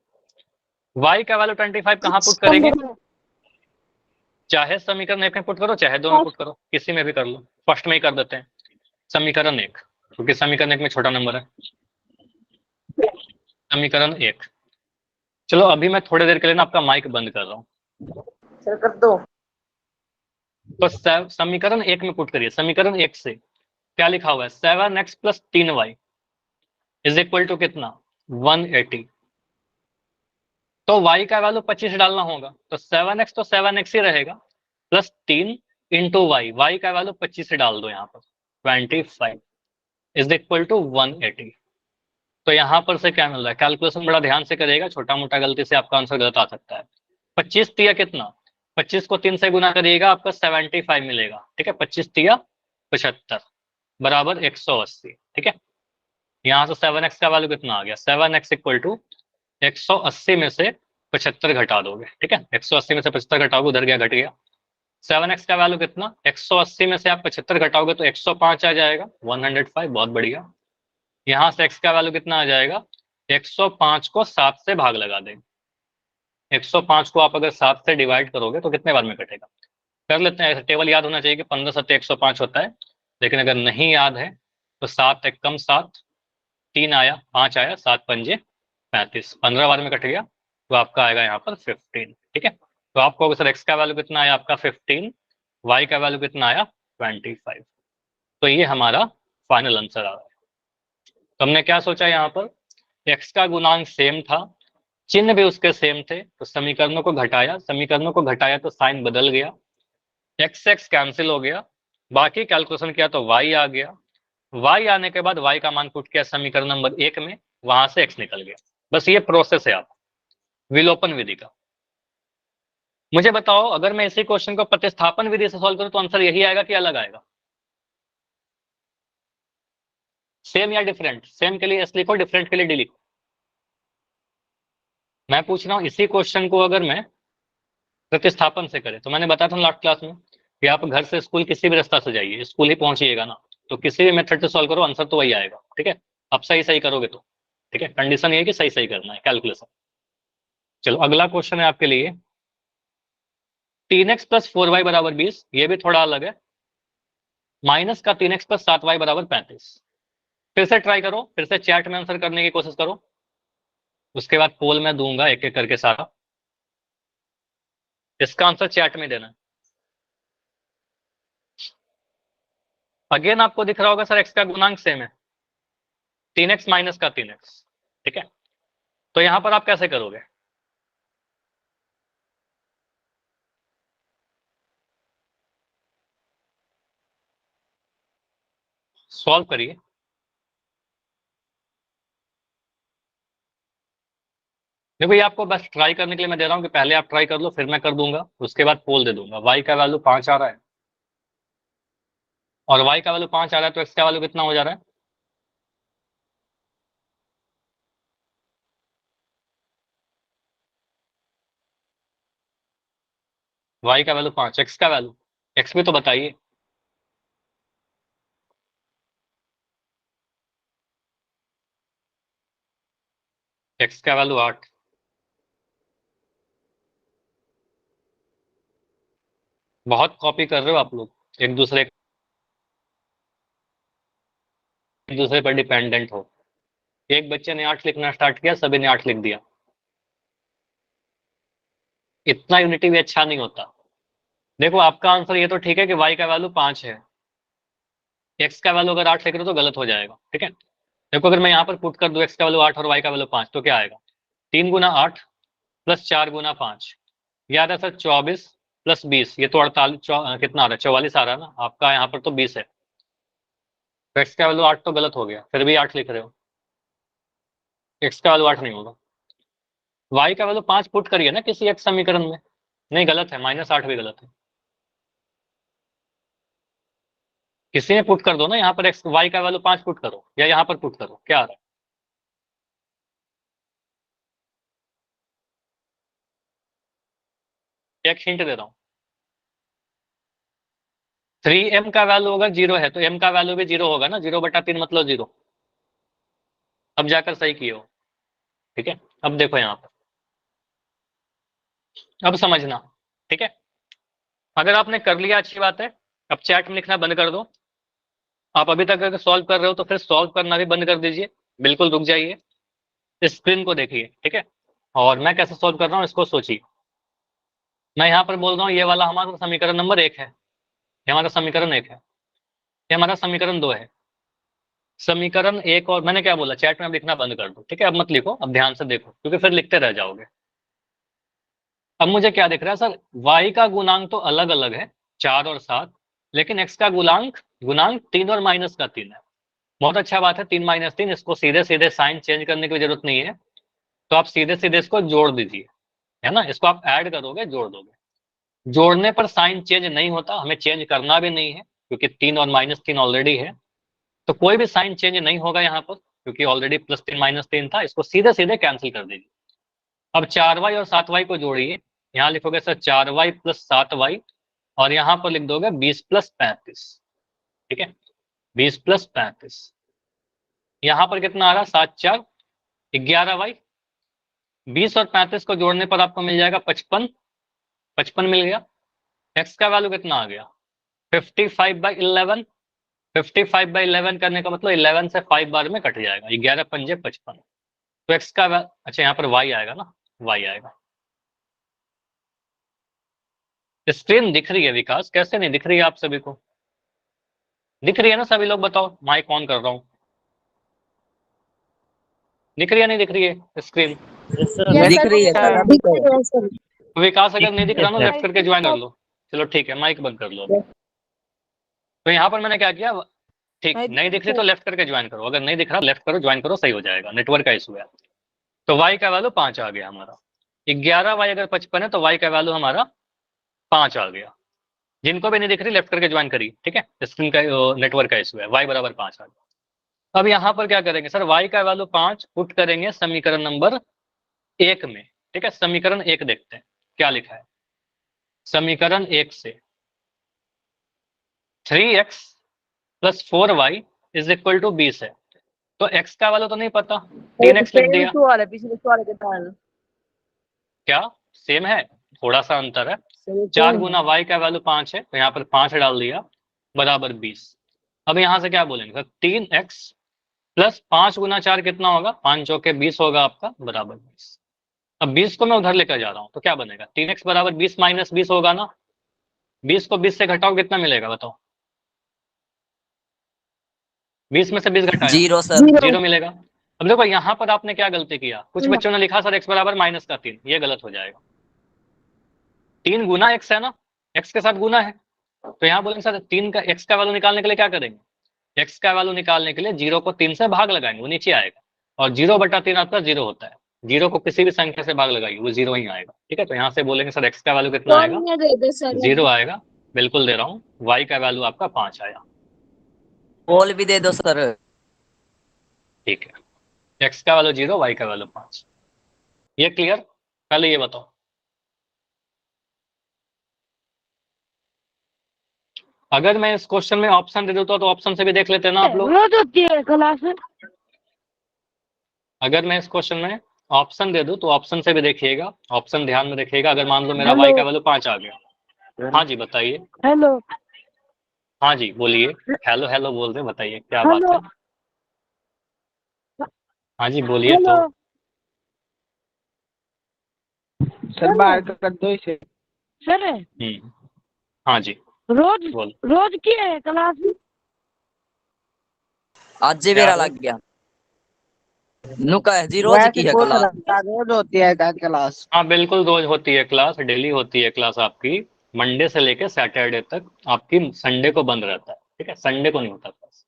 y का वैल्यू 25 कहाँ पुट करेंगे? चाहे समीकरण 1 में पुट करो चाहे 2 में पुट करो, किसी में भी कर लो। फर्स्ट में ही कर देते हैं समीकरण 1, क्योंकि समीकरण 1 में छोटा नंबर है। समीकरण 1, चलो अभी मैं थोड़ी देर के लिए ना आपका माइक बंद कर रहा हूँ। सर कर दो। तो समीकरण 1 में पुट करिए। समीकरण 1 से क्या लिखा हुआ है? 7x plus 3y is equal to कितना? 180। तो y का वैल्यू 25 डालना होगा, तो 7x तो 7x ही रहेगा, प्लस 3 इंटू y का वैल्यू 25 डाल दो यहाँ पर, 25 इज इक्वल टू 180। तो यहाँ पर से क्या मिल रहा है? कैलकुलेशन बड़ा ध्यान से करिएगा, छोटा मोटा गलती से आपका आंसर गलत आ सकता है। 25 तिया कितना? 25 को 3 से गुना करिएगा आपका 75 मिलेगा, ठीक है, 25 तिया 75 बराबर 180, ठीक है। यहाँ से 7x का वैल्यू कितना आ गया? 7x इक्वल टू 180 में से 75 घटा दोगे, ठीक है, 180 में से 75 घटाओगे, उधर गया घट गया। 7x का वैल्यू कितना? 180 में से आप 75 घटाओगे तो 105 आ जाएगा, 105, बहुत बढ़िया। यहाँ से x का वैल्यू कितना आ जाएगा? 105 को 7 से भाग लगा देंगे। 105 को आप अगर 7 से डिवाइड करोगे तो कितने बार में कटेगा? कर लेते हैं, टेबल याद होना चाहिए कि 15 7 105 होता है, लेकिन अगर नहीं याद है तो 7 एक कम 7, 3 आया, 5 आया, 7 पंजे 35, 15 बार में कट गया, तो आपका आएगा यहाँ पर 15, ठीक है। तो आपको सर x का वैल्यू कितना आया आपका 15, y का वैल्यू कितना आया 25। तो ये हमारा फाइनल आंसर आ रहा है। तो हमने क्या सोचा, यहाँ पर x का गुणांक सेम था, चिन्ह भी उसके सेम थे, तो समीकरणों को घटाया तो साइन बदल गया, x कैंसिल हो गया, बाकी कैलकुलेशन किया तो y आ गया, y आने के बाद y का मान पुट किया समीकरण नंबर 1 में, वहां से x निकल गया। बस ये प्रोसेस है आप विलोपन विधि का। मुझे बताओ, अगर मैं इसी क्वेश्चन को प्रतिस्थापन विधि से सॉल्व करूं तो आंसर यही आएगा कि अलग आएगा? सेम या डिफरेंट? सेम के लिए एस लिखो, डिफरेंट के लिए डी लिखो। मैं पूछ रहा हूं इसी क्वेश्चन को अगर मैं प्रतिस्थापन से करें, तो मैंने बताया था लास्ट क्लास में कि आप घर से स्कूल किसी भी रास्ता से जाइए, स्कूल ही पहुंचिएगा ना, तो किसी भी मेथड से सॉल्व करो आंसर तो वही आएगा, ठीक है, आप सही सही करोगे तो, ठीक है, कंडीशन ये है कि सही सही करना है कैलकुलेशन। चलो अगला क्वेश्चन है आपके लिए, 3x प्लस 4y बराबर 20, ये भी थोड़ा अलग है, माइनस का 3x प्लस 7y बराबर 35। फिर से ट्राई करो, फिर से चैट में आंसर करने की कोशिश करो, उसके बाद पोल में दूंगा एक एक करके सारा, इसका आंसर चैट में देना है। अगेन आपको दिख रहा होगा सर x का गुणांक सेम है, 3x माइनस का 3x, ठीक है, तो यहां पर आप कैसे करोगे? सॉल्व करिए। देखो ये आपको बस ट्राई करने के लिए मैं दे रहा हूं कि पहले आप ट्राई कर लो, फिर मैं कर दूंगा, उसके बाद पोल दे दूंगा। y का वैल्यू 5 आ रहा है और y का वैल्यू 5 आ रहा है, तो x का वैल्यू कितना हो जा रहा है? y का वैल्यू 5, x का वैल्यू, x भी तो बताइए। x का वैल्यू 8। बहुत कॉपी कर रहे हो आप लोग, एक दूसरे पर डिपेंडेंट हो। एक बच्चे ने 8 लिखना स्टार्ट किया, सभी ने 8 लिख दिया। इतना यूनिटी भी अच्छा नहीं होता। देखो आपका आंसर ये तो ठीक है कि y का वैल्यू 5 है, x का वैल्यू अगर 8 लिख रहे हो तो गलत हो जाएगा, ठीक है। देखो अगर मैं यहाँ पर पुट कर दूं x का वैल्यू 8 और y का वैल्यू 5 तो क्या आएगा, 3 गुना 8 प्लस 4 गुना 5, याद है सर 24 प्लस 20, ये तो 48, कितना आ रहा है, 44 आ रहा है ना, आपका यहाँ पर तो 20 है। तो x का वैल्यू 8 तो गलत हो गया, फिर भी 8 लिख रहे हो, x का वैल्यू 8 नहीं होगा। y का वैल्यू 5 पुट करिए ना किसी एक समीकरण में, नहीं गलत है, -8 भी गलत है। किसी में पुट कर दो ना, यहाँ पर x y का वैल्यू 5 पुट करो, या यहाँ पर पुट करो, क्या आ रहा है। एक हिंट दे रहा हूँ, 3m का वैल्यू अगर 0 है तो m का वैल्यू भी 0 होगा ना, 0/3 मतलब 0। अब जाकर सही किए हो, ठीक है। अब देखो यहाँ पर, अब समझना, ठीक है। अगर आपने कर लिया अच्छी बात है, अब चैट में लिखना बंद कर दो। आप अभी तक अगर सॉल्व कर रहे हो तो फिर सॉल्व करना भी बंद कर दीजिए, बिल्कुल रुक जाइए, स्क्रीन को देखिए, ठीक है। और मैं कैसे सॉल्व कर रहा हूँ इसको सोचिए। मैं यहाँ पर बोल रहा हूँ ये वाला हमारा समीकरण नंबर 1 है, ये हमारा समीकरण 1 है, ये हमारा समीकरण 2 है। समीकरण 1 और मैंने क्या बोला, चैट में अब लिखना बंद कर दो, ठीक है। अब मत लिखो, अब ध्यान से देखो, क्योंकि फिर लिखते रह जाओगे। अब मुझे क्या दिख रहा है सर, y का गुणांक तो अलग अलग है 4 और 7, लेकिन x का गुणांक गुणांक 3 और -3 है। बहुत अच्छा बात है, 3 -3, इसको सीधे सीधे साइन चेंज करने की जरूरत नहीं है, तो आप सीधे सीधे इसको जोड़ दीजिए, है ना। इसको आप ऐड करोगे, जोड़ दोगे। जोड़ने पर साइन चेंज नहीं होता, हमें चेंज करना भी नहीं है, क्योंकि 3 और -3 ऑलरेडी है, तो कोई भी साइन चेंज नहीं होगा यहाँ पर, क्योंकि ऑलरेडी +3 -3 था, इसको सीधे सीधे कैंसिल कर दीजिए। अब 4y और 7y को जोड़िए, यहाँ लिखोगे सर 4y + 7y, और यहाँ पर लिख दोगे 20 + 35, ठीक है। 20 + 35, यहाँ पर कितना आ रहा है, 7 4 11y, 20 और 35 को जोड़ने पर आपको मिल जाएगा 55, 55 मिल गया। x का वैल्यू कितना आ गया, 55/11, 55/11 करने का मतलब 11 से 5 बार में कट जाएगा, 11 पंजे 55। तो x का अच्छा यहाँ पर y आएगा ना, y आएगा। स्क्रीन दिख रही है विकास, कैसे नहीं दिख रही है आप सभी को, दिख रही है ना सभी लोग, बताओ, माइक ऑन कर रहा हूँ, दिख रही है नहीं दिख रही है स्क्रीन। Yes, दिख sir. रही है सर अभी दिख तो। रही है, sir. विकास अगर नहीं दिख रहा ना, Yes, लेफ्ट करके ज्वाइन कर लो। चलो ठीक है, माइक बंद कर लो अभी। तो यहाँ पर मैंने क्या किया, ठीक नहीं दिख रही तो लेफ्ट करके ज्वाइन करो, अगर नहीं दिख रहा लेफ्ट करो, ज्वाइन करो, सही हो जाएगा, नेटवर्क का इशू है। तो y का वैल्यू 5 आ गया हमारा, 11y अगर 55 है तो y का वैल्यू हमारा 5 आ गया। जिनको भी नहीं दिख रही लेफ्ट करके ज्वाइन करिए, ठीक है, स्क्रीन का नेटवर्क का इशू है, y = 5 आ गया। अब यहाँ पर क्या करेंगे सर, y का वैल्यू 5 पुट करेंगे समीकरण नंबर 1 में, ठीक है। समीकरण 1 देखते हैं क्या लिखा है। समीकरण 1 से 3x + 4y = 20 है, तो x का वैल्यू तो नहीं पता, 3x लिख दिया। सवाल है, पिछले सवाल के साथ क्या सेम है, थोड़ा सा अंतर है। सही 4 है। गुना y का वैल्यू 5 है, तो यहाँ पर 5 डाल दिया, बराबर 20। अब यहाँ से क्या बोलेंगे सर, 3x + 5 गुना 4 कितना होगा, 5 चौके 20 होगा आपका, बराबर 20। अब 20 को मैं उधर लेकर जा रहा हूँ, तो क्या बनेगा, 3x = 20 - 20 होगा ना, 20 को 20 से घटाओ कितना मिलेगा बताओ, 20 में से 20 घटाया, 0 सर। 0 मिलेगा। अब देखो यहाँ पर आपने क्या गलती किया, कुछ बच्चों ने लिखा सर x = -3, ये गलत हो जाएगा। 3 गुना x है ना, x के साथ गुना है, तो यहाँ बोलेंगे सर 3 का x का वैल्यू निकालने के लिए क्या करेंगे, x का वैल्यू निकालने के लिए 0 को 3 से भाग लगाएंगे, वो नीचे आएगा, और 0/3 आपका 0 होता है, 0 को किसी भी संख्या से भाग लगाइए वो 0 ही आएगा, ठीक है। तो यहाँ से बोलेंगे सर x का वैल्यू कितना तो आएगा, नहीं दे दे सर. 0 आएगा, बिल्कुल दे रहा हूँ। y का वैल्यू आपका 5 आया, पोल भी दे दो सर। ठीक है, x का वैल्यू 0, y का वैल्यू 5, ये क्लियर। पहले ये बताओ, अगर मैं इस क्वेश्चन में ऑप्शन दे देता तो ऑप्शन से भी देख लेते ना आप लोग। रोज होती है क्लास। अगर मैं इस क्वेश्चन में ऑप्शन दे दूं तो ऑप्शन से भी देखिएगा, ऑप्शन ध्यान में रखिएगा। अगर मान लो मेरा y का वैल्यू 5 आ गया, हाँ जी बताइए, हेलो हाँ जी बोलिए, हेलो हेलो बोल रहे, बताइए क्या बात हेलो है, हाँ जी बोलिए हेलो तो। सर बाहर कर दो इसे। सर हाँ जी रोज बोल। रोज की है क्लास। आज जी क्या मेरा रोज? लग गया। नुका है जी, रोज की है क्लास। रोज होती है क्या क्लास? हाँ बिल्कुल रोज होती है क्लास, डेली होती है क्लास आपकी, मंडे से लेकर सैटरडे तक। आपकी संडे को बंद रहता है, ठीक है, संडे को नहीं होता क्लास,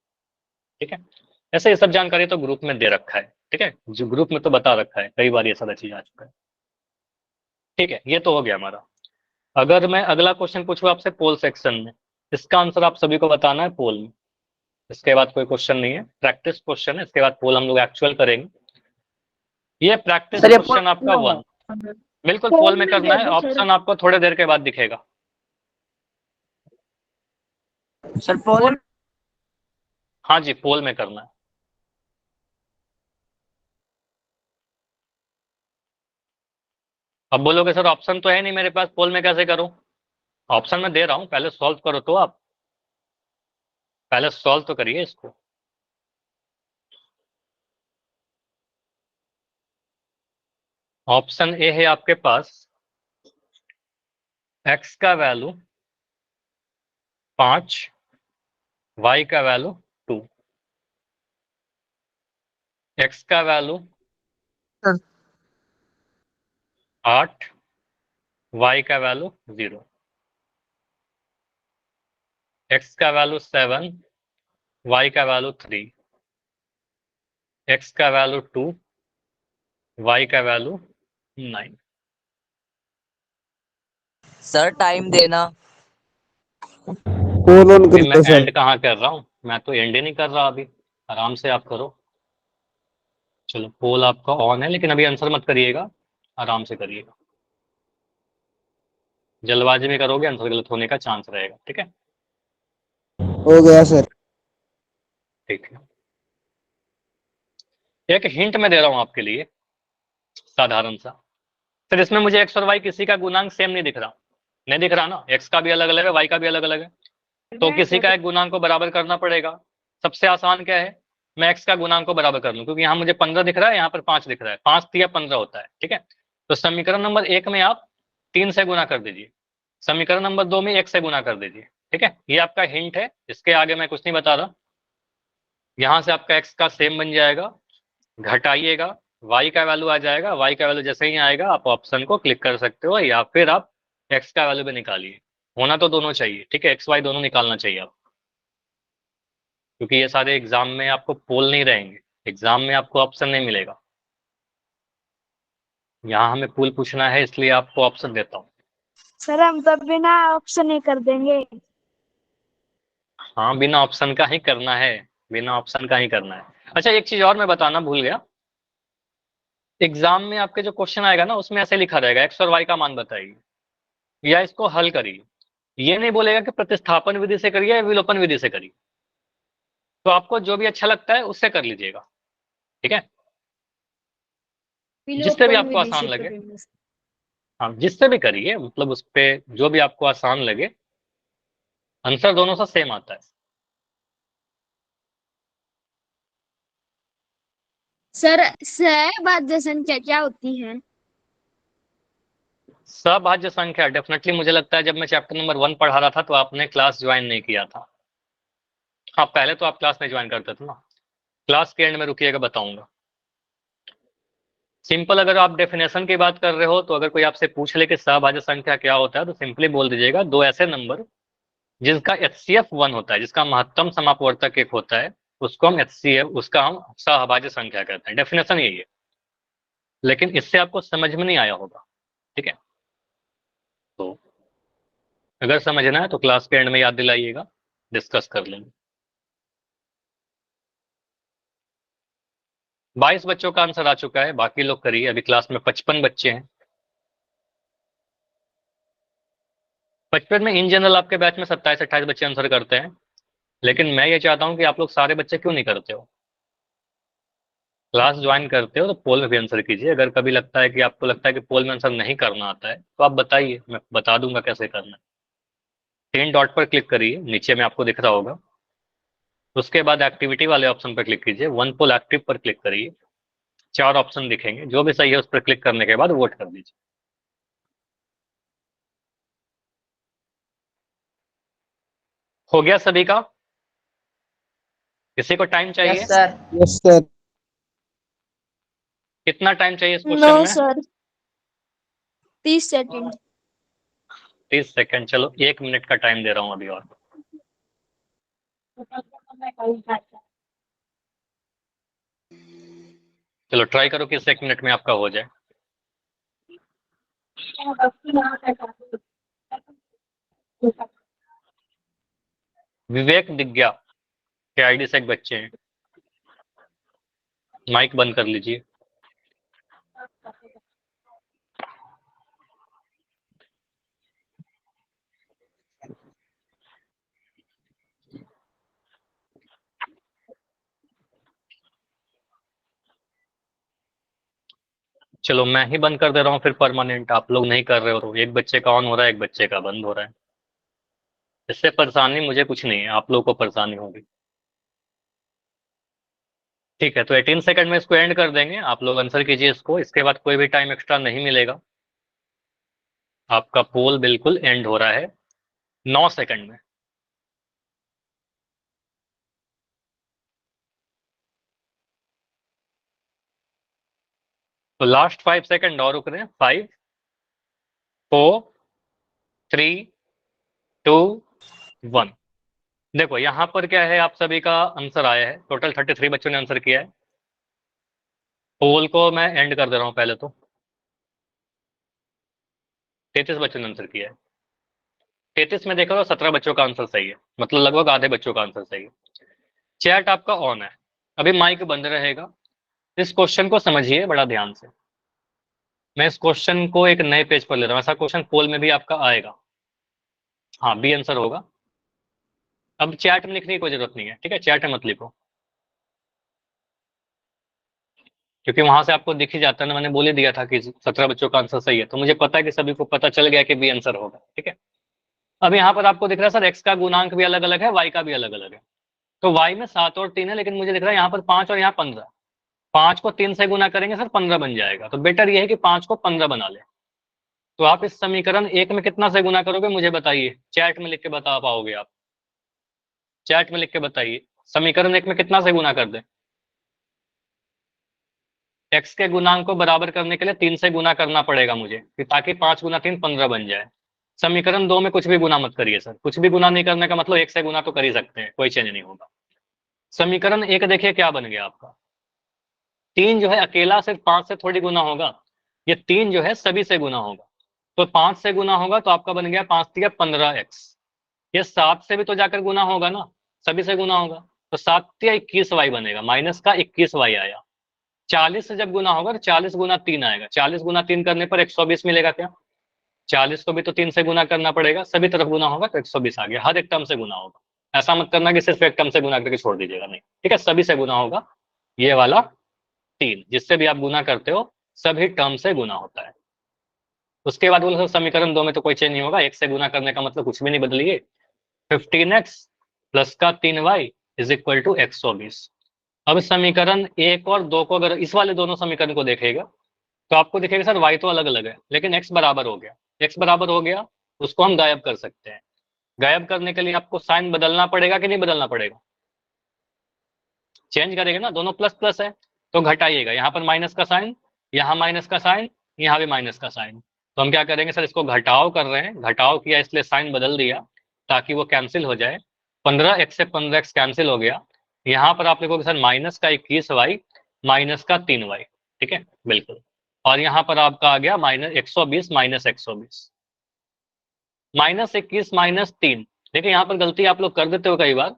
ठीक है। ऐसे ये सब जानकारी तो ग्रुप में दे रखा है, ठीक है, जो ग्रुप में तो बता रखा है, कई बार ये सारा चीज आ चुका है, ठीक है। ये तो हो गया हमारा। अगर मैं अगला क्वेश्चन पूछूं आपसे पोल सेक्शन में, इसका आंसर आप सभी को बताना है पोल में। इसके बाद कोई क्वेश्चन नहीं है, प्रैक्टिस क्वेश्चन है, इसके बाद पोल हम लोग एक्चुअल करेंगे। ये प्रैक्टिस सर ये क्वेश्चन आपका 1, बिल्कुल पोल पोल में में करना दे है, दो सर। ऑप्शन आपको थोड़ी देर के बाद दिखेगा। सर पोल हाँ जी पोल में करना है। अब बोलोगे सर ऑप्शन तो है नहीं मेरे पास, पोल में कैसे करूं? ऑप्शन में दे रहा हूं, पहले सॉल्व करो तो आप, पहले सॉल्व तो करिए इसको। ऑप्शन ए है आपके पास x का वैल्यू 5, y का वैल्यू 2, x का वैल्यू 8, y का वैल्यू 0, x का वैल्यू 7, y का वैल्यू 3, x का वैल्यू 2, y का वैल्यू 9। सर टाइम देना। पोल ऑन अभी मैं करते सर। एंड कहाँ कर रहा हूँ, मैं तो एंड ही नहीं कर रहा अभी, आराम से आप करो। चलो पोल आपका ऑन है, लेकिन अभी आंसर मत करिएगा, आराम से करिएगा। जल्दबाजी में करोगे आंसर गलत होने का चांस रहेगा, ठीक है। हो गया सर। ठीक है, एक हिंट मैं दे रहा हूं आपके लिए, साधारण सा। फिर इसमें मुझे एक्स और वाई किसी का गुणांक सेम नहीं दिख रहा, नहीं दिख रहा ना, एक्स का भी अलग अलग है, वाई का भी अलग अलग है, तो किसी का एक गुणांक को बराबर करना पड़ेगा। सबसे आसान क्या है, मैं एक्स का गुणांक को बराबर कर लूं, क्योंकि यहाँ मुझे 15 दिख रहा है, यहाँ पर 5 दिख रहा है, 5 या 15 होता है, ठीक है। तो समीकरण नंबर 1 में आप 3 से गुना कर दीजिए, समीकरण नंबर 2 में 1 से गुना कर दीजिए, ठीक है। ये आपका हिंट है, इसके आगे मैं कुछ नहीं बता रहा। यहाँ से आपका एक्स का सेम बन जाएगा, घटाइएगा, y का वैल्यू आ जाएगा, y का वैल्यू जैसे ही आएगा आप ऑप्शन को क्लिक कर सकते हो, या फिर आप x का वैल्यू भी निकालिए। होना तो दोनों चाहिए, ठीक है, x y दोनों निकालना चाहिए आप, क्योंकि ये सारे एग्जाम में आपको पोल नहीं रहेंगे, एग्जाम में आपको ऑप्शन नहीं मिलेगा। यहाँ हमें पोल पूछना है, इसलिए आपको ऑप्शन देता हूँ। सर हम तो बिना ऑप्शन ही कर देंगे। हाँ बिना ऑप्शन का ही करना है, बिना ऑप्शन का ही करना है। अच्छा एक चीज और मैं बताना भूल गया, एग्जाम में आपके जो क्वेश्चन आएगा ना उसमें ऐसे लिखा रहेगा एक्स और वाई का मान बताइए, या इसको हल करिए, ये नहीं बोलेगा कि प्रतिस्थापन विधि से करिए या विलोपन विधि से करिए। तो आपको जो भी अच्छा लगता है उससे कर लीजिएगा, ठीक है, जिससे भी विलोपन आपको विधि आसान से लगे। करेंगे। हाँ जिससे भी करिए, मतलब उस पे जो भी आपको आसान लगे, आंसर दोनों सा सेम आता है। सर सहभाज्य संख्या क्या होती है? सभाज्य संख्या डेफिनेटली मुझे लगता है जब मैं चैप्टर नंबर 1 पढ़ा रहा था तो आपने क्लास ज्वाइन नहीं किया था। हाँ पहले तो आप क्लास नहीं ज्वाइन करते थे ना, क्लास के एंड में रुकिएगा बताऊंगा। सिंपल अगर आप डेफिनेशन की बात कर रहे हो तो अगर कोई आपसे पूछ ले कि सहभाज्य संख्या क्या होता है तो सिंपली बोल दीजिएगा दो ऐसे नंबर जिसका HCF 1 होता है, जिसका महत्तम समापवर्तक 1 होता है, उसको हम HCF, उसका हम सहभाज्य संख्या कहते हैं। डेफिनेशन यही है, लेकिन इससे आपको समझ में नहीं आया होगा, ठीक है। तो अगर समझना है तो क्लास के एंड में याद दिलाइएगा, डिस्कस कर लेंगे। 22 बच्चों का आंसर आ चुका है, बाकी लोग करिए, अभी क्लास में 55 बच्चे हैं। बचपन में इन जनरल आपके बैच में 27-28 बच्चे आंसर करते हैं, लेकिन मैं ये चाहता हूँ कि आप लोग सारे बच्चे क्यों नहीं करते हो। क्लास ज्वाइन करते हो तो पोल में भी आंसर कीजिए। अगर कभी लगता है कि आपको लगता है कि पोल में आंसर नहीं करना आता है तो आप बताइए, मैं बता दूंगा कैसे करना है। 3 डॉट पर क्लिक करिए, नीचे में आपको दिख रहा होगा। उसके बाद एक्टिविटी वाले ऑप्शन पर क्लिक कीजिए, वन पोल एक्टिव पर क्लिक करिए। 4 ऑप्शन दिखेंगे, जो भी सही है उस पर क्लिक करने के बाद वोट कर दीजिए। हो गया सभी का? किसी को टाइम चाहिए? Yes sir. Yes sir. कितना टाइम चाहिए इस क्वेश्चन नो में? Sir 30 second. 30 सेकंड। चलो 1 मिनट का टाइम दे रहा हूँ अभी और। चलो ट्राई करो कि इस 1 मिनट में आपका हो जाए। विवेक दिग्या के आईडी से एक बच्चे हैं, माइक बंद कर लीजिए। चलो मैं ही बंद कर दे रहा हूँ फिर परमानेंट, आप लोग नहीं कर रहे हो तो। एक बच्चे का ऑन हो रहा है, एक बच्चे का बंद हो रहा है। इससे परेशानी मुझे कुछ नहीं है, आप लोगों को परेशानी होगी। ठीक है, तो 18 सेकंड में इसको एंड कर देंगे। आप लोग आंसर कीजिए इसको, इसके बाद कोई भी टाइम एक्स्ट्रा नहीं मिलेगा। आपका पोल बिल्कुल एंड हो रहा है 9 सेकंड में। तो लास्ट 5 सेकंड और रुक रहे हैं। 5 4 3 2 1। देखो यहाँ पर क्या है, आप सभी का आंसर आया है। टोटल 33 बच्चों ने आंसर किया है। पोल को मैं एंड कर दे रहा हूँ पहले तो। 33 बच्चों ने आंसर किया है। 33 में देखो तो 17 बच्चों का आंसर सही है, मतलब लगभग आधे बच्चों का आंसर सही है। चैट आपका ऑन है, अभी माइक बंद रहेगा। इस क्वेश्चन को समझिए बड़ा ध्यान से। मैं इस क्वेश्चन को एक नए पेज पर ले रहा हूँ, ऐसा क्वेश्चन पोल में भी आपका आएगा। हाँ, बी आंसर होगा। अब चैट में लिखने की कोई जरूरत नहीं है, ठीक है, चैट में मत लिखो, क्योंकि वहां से आपको दिख ही जाता है ना। मैंने बोल ही दिया था कि 17 बच्चों का आंसर सही है, तो मुझे पता है कि सभी को पता चल गया कि बी आंसर होगा। ठीक है, अब यहाँ पर आपको दिख रहा है सर एक्स का गुणांक भी अलग अलग है, वाई का भी अलग अलग है। तो वाई में 7 और 3 है, लेकिन मुझे दिख रहा है यहाँ पर 5 और यहाँ 15। 5 को 3 से गुना करेंगे सर 15 बन जाएगा। तो बेटर ये है कि 5 को 15 बना ले। तो आप इस समीकरण 1 में कितना से गुना करोगे मुझे बताइए, चैट में लिख के बता पाओगे आप? चैट में लिख के बताइए, समीकरण 1 में कितना से गुना कर दें? एक्स के गुणांक को बराबर करने के लिए 3 से गुना करना पड़ेगा मुझे, ताकि 5 गुना 3 15 बन जाए। समीकरण 2 में कुछ भी गुना मत करिए सर, कुछ भी गुना नहीं करने का मतलब 1 से गुना तो कर ही सकते हैं, कोई चेंज नहीं होगा। समीकरण 1 देखिए क्या बन गया आपका। 3 जो है अकेला सिर्फ 5 से थोड़ी गुना होगा, ये 3 जो है सभी से गुना होगा। तो 5 से गुना होगा तो आपका बन गया 5 तिया 15x। ये 7 से भी तो जाकर गुना होगा ना, सभी से गुना होगा। तो 7 तिया 21y बनेगा, माइनस का 21y आया। 40 से जब गुना होगा तो 40 गुना 3 आएगा। 40 गुना 3 करने पर 120 मिलेगा क्या? 40 को भी तो 3 से गुना करना पड़ेगा, सभी तरफ गुना होगा तो 120 आ गया। हर एक टर्म से गुना होगा, ऐसा मत करना कि सिर्फ एक टर्म से गुना करके छोड़ दीजिएगा, नहीं, ठीक है, सभी से गुना होगा। ये वाला 3 जिससे भी आप गुना करते हो सभी टर्म से गुना होता है। उसके बाद बोलो समीकरण 2 में तो कोई चेंज नहीं होगा, 1 से गुना करने का मतलब कुछ भी नहीं बदलिए। 15x प्लस का 3y इज इक्वल टू 120। अब समीकरण 1 और 2 को अगर इस वाले दोनों समीकरण को देखेगा तो आपको दिखेगा सर y तो अलग अलग है, लेकिन x बराबर हो गया। x बराबर हो गया, उसको हम गायब कर सकते हैं। गायब करने के लिए आपको साइन बदलना पड़ेगा कि नहीं बदलना पड़ेगा? चेंज करेगा ना, दोनों प्लस प्लस है तो घटाइएगा। यहाँ पर माइनस का साइन, यहाँ माइनस का साइन, यहाँ भी माइनस का साइन। तो हम क्या करेंगे सर, इसको घटाव कर रहे हैं, घटाव किया इसलिए साइन बदल दिया ताकि वो कैंसिल हो जाए। 15x से 15x कैंसिल हो गया। यहाँ पर आप लिखोगे सर माइनस का 21y माइनस का 3y, ठीक है बिल्कुल। और यहाँ पर आपका आ गया माइनस 120 माइनस 120, माइनस 21 माइनस 3। देखिए यहाँ पर गलती आप लोग कर देते हो कई बार,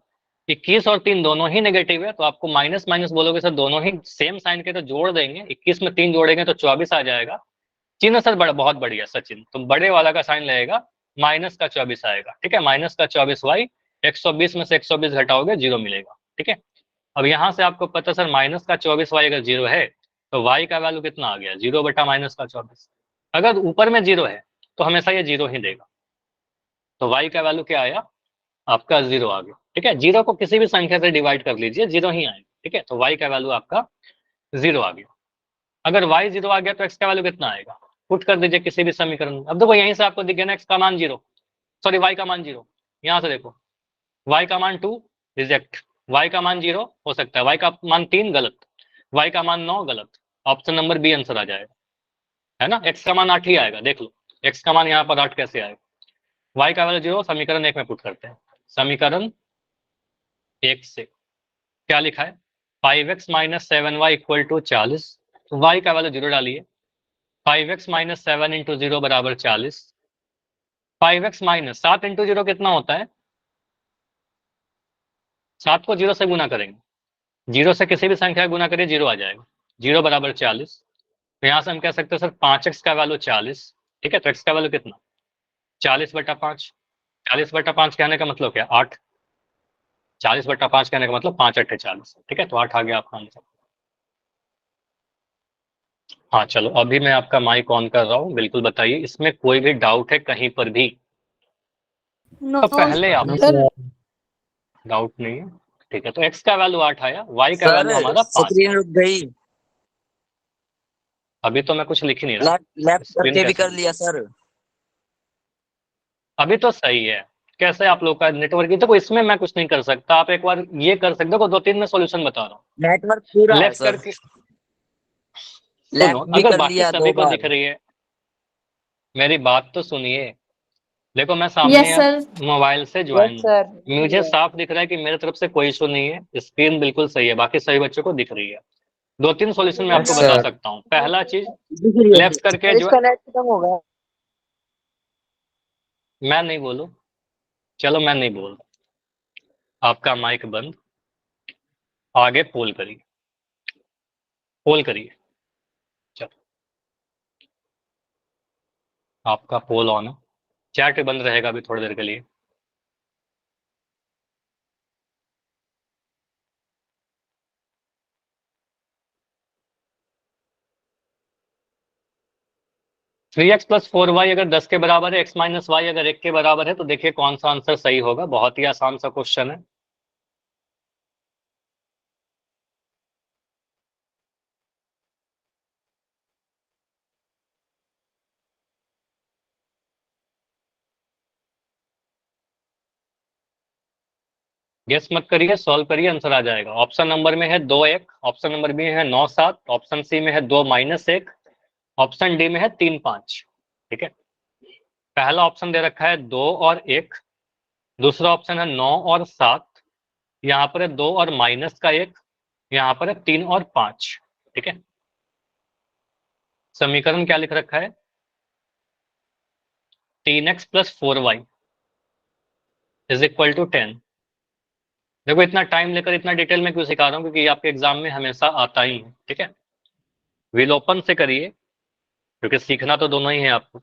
21 और 3 दोनों ही नेगेटिव है, तो आपको माइनस माइनस बोलोगे सर दोनों ही सेम साइन के तो जोड़ देंगे। 21 में 3 जोड़ेंगे तो 24 आ जाएगा। चिन्ह सर बड़ा बहुत बढ़िया सचिन, तो बड़े वाला का साइन लगेगा माइनस का 24 आएगा, ठीक है, माइनस का 24y, 120 में से 120 घटाओगे 0 मिलेगा, ठीक है। अब यहाँ से आपको पता सर माइनस का 24y अगर 0 है तो y का वैल्यू कितना आ गया, 0 बटा माइनस का 24। अगर ऊपर में 0 है तो हमेशा ये 0 ही देगा, तो y का वैल्यू क्या आया, आपका 0 आ गया, ठीक है। 0 को किसी भी संख्या से डिवाइड कर लीजिए 0 ही आएगा, ठीक है, तो y का वैल्यू आपका 0 आ गया। अगर y 0 आ गया तो x का वैल्यू कितना आएगा, पुट कर दीजिए किसी भी समीकरण में। अब देखो यहीं से आपको दिख गया ना x का मान 0, सॉरी y का मान 0, यहाँ से देखो y का मान 2 रिजेक्ट, y का मान 0 हो सकता है, y का मान 3 गलत, y का मान 9 गलत, ऑप्शन नंबर बी आंसर आ जाएगा, है ना। x का मान 8 ही आएगा, देख लो x का मान यहाँ पर 8 कैसे आएगा, y का वैल्यू 0 समीकरण 1 में पुट करते हैं। समीकरण 1 से क्या लिखा है, 5x minus 7y equal to 40, तो y का वैल्यू 0 डालिए, 5x माइनस 7 इंटू 0 बराबर 40, 5x माइनस 7 इंटू 0 कितना होता है, 7 को 0 से गुना करेंगे, 0 से किसी भी संख्या गुना करिए 0 आ जाएगा, 0 बराबर 40, तो यहाँ से हम कह सकते हैं सर 5x का वैल्यू 40, ठीक है, तो x का वैल्यू कितना 40 बटा 5, 40 बटा 5 कहने का मतलब क्या 8, 40 बटा 5 कहने का मतलब 5 8 40, ठीक है, तो 8 आ गया आपका आंसर। हाँ चलो अभी मैं आपका माइक ऑन कर रहा हूँ, बिल्कुल बताइए, इसमें कोई भी डाउट है कहीं पर भी, तो पहले आप डाउट नहीं है, ठीक है, तो x का वैल्यू 8 आया, y का वैल्यू सर हमारा 5 स्क्रीन है। रुक गई, अभी तो मैं कुछ लिख ही नहीं रहा, लेफ्ट लेफ्ट स्क्रीन करके भी कैसे कर लिया सर। अभी तो सही है, कैसे आप लोग का नेटवर्क की, देखो इसमें मैं कुछ नहीं कर सकता, आप एक बार ये कर सकते हो, 2-3 में सॉल्यूशन बता रहा हूँ, नेटवर्क पूरा है लेफ्ट सर, करके सुनो, लेफ्ट भी अगर कर बाकी लिया सभी 2 को दिख बार। रही है, मेरी बात तो सुनिए, देखो मैं यस सामने सर। मोबाइल से यस ज्वाइन सर। हूँ, मुझे साफ दिख रहा है कि मेरी तरफ से कोई इशू नहीं है, स्क्रीन बिल्कुल सही है, बाकी सभी बच्चों को दिख रही है। 2-3 सॉल्यूशन मैं आपको बता सर सकता हूँ। पहला चीज, लेफ्ट करके सर जो, इसका नेट खत्म हो गया। मैं नहीं बोलूं, चलो मैं नहीं बोल, आपका माइक बंद, आगे पोल करिए, पोल करिए, चलो आपका पोल ऑन है, चैट बंद रहेगा अभी थोड़ी देर के लिए। थ्री एक्स प्लस 4y अगर 10 के बराबर है, x माइनस वाई अगर 1 के बराबर है, तो देखिए कौन सा आंसर सही होगा, बहुत ही आसान सा क्वेश्चन है। गेस मत करिए, सॉल्व करिए, आंसर आ जाएगा। ऑप्शन नंबर में है 2 1, ऑप्शन नंबर बी है 9 7, ऑप्शन सी में है 2 माइनस 1, ऑप्शन डी में है 3 5, ठीक है। पहला ऑप्शन दे रखा है 2 और 1, दूसरा ऑप्शन है 9 और 7, यहाँ पर है 2 और माइनस का 1, यहाँ पर है 3 और 5, ठीक है। समीकरण क्या लिख रखा है, 3x plus 4y is equal to 10। देखो इतना टाइम लेकर इतना डिटेल में क्यों सिखा रहा हूँ, क्योंकि ये आपके एग्जाम में हमेशा आता ही है, ठीक है। विलोपन से करिए, क्योंकि सीखना तो दोनों ही है आपको।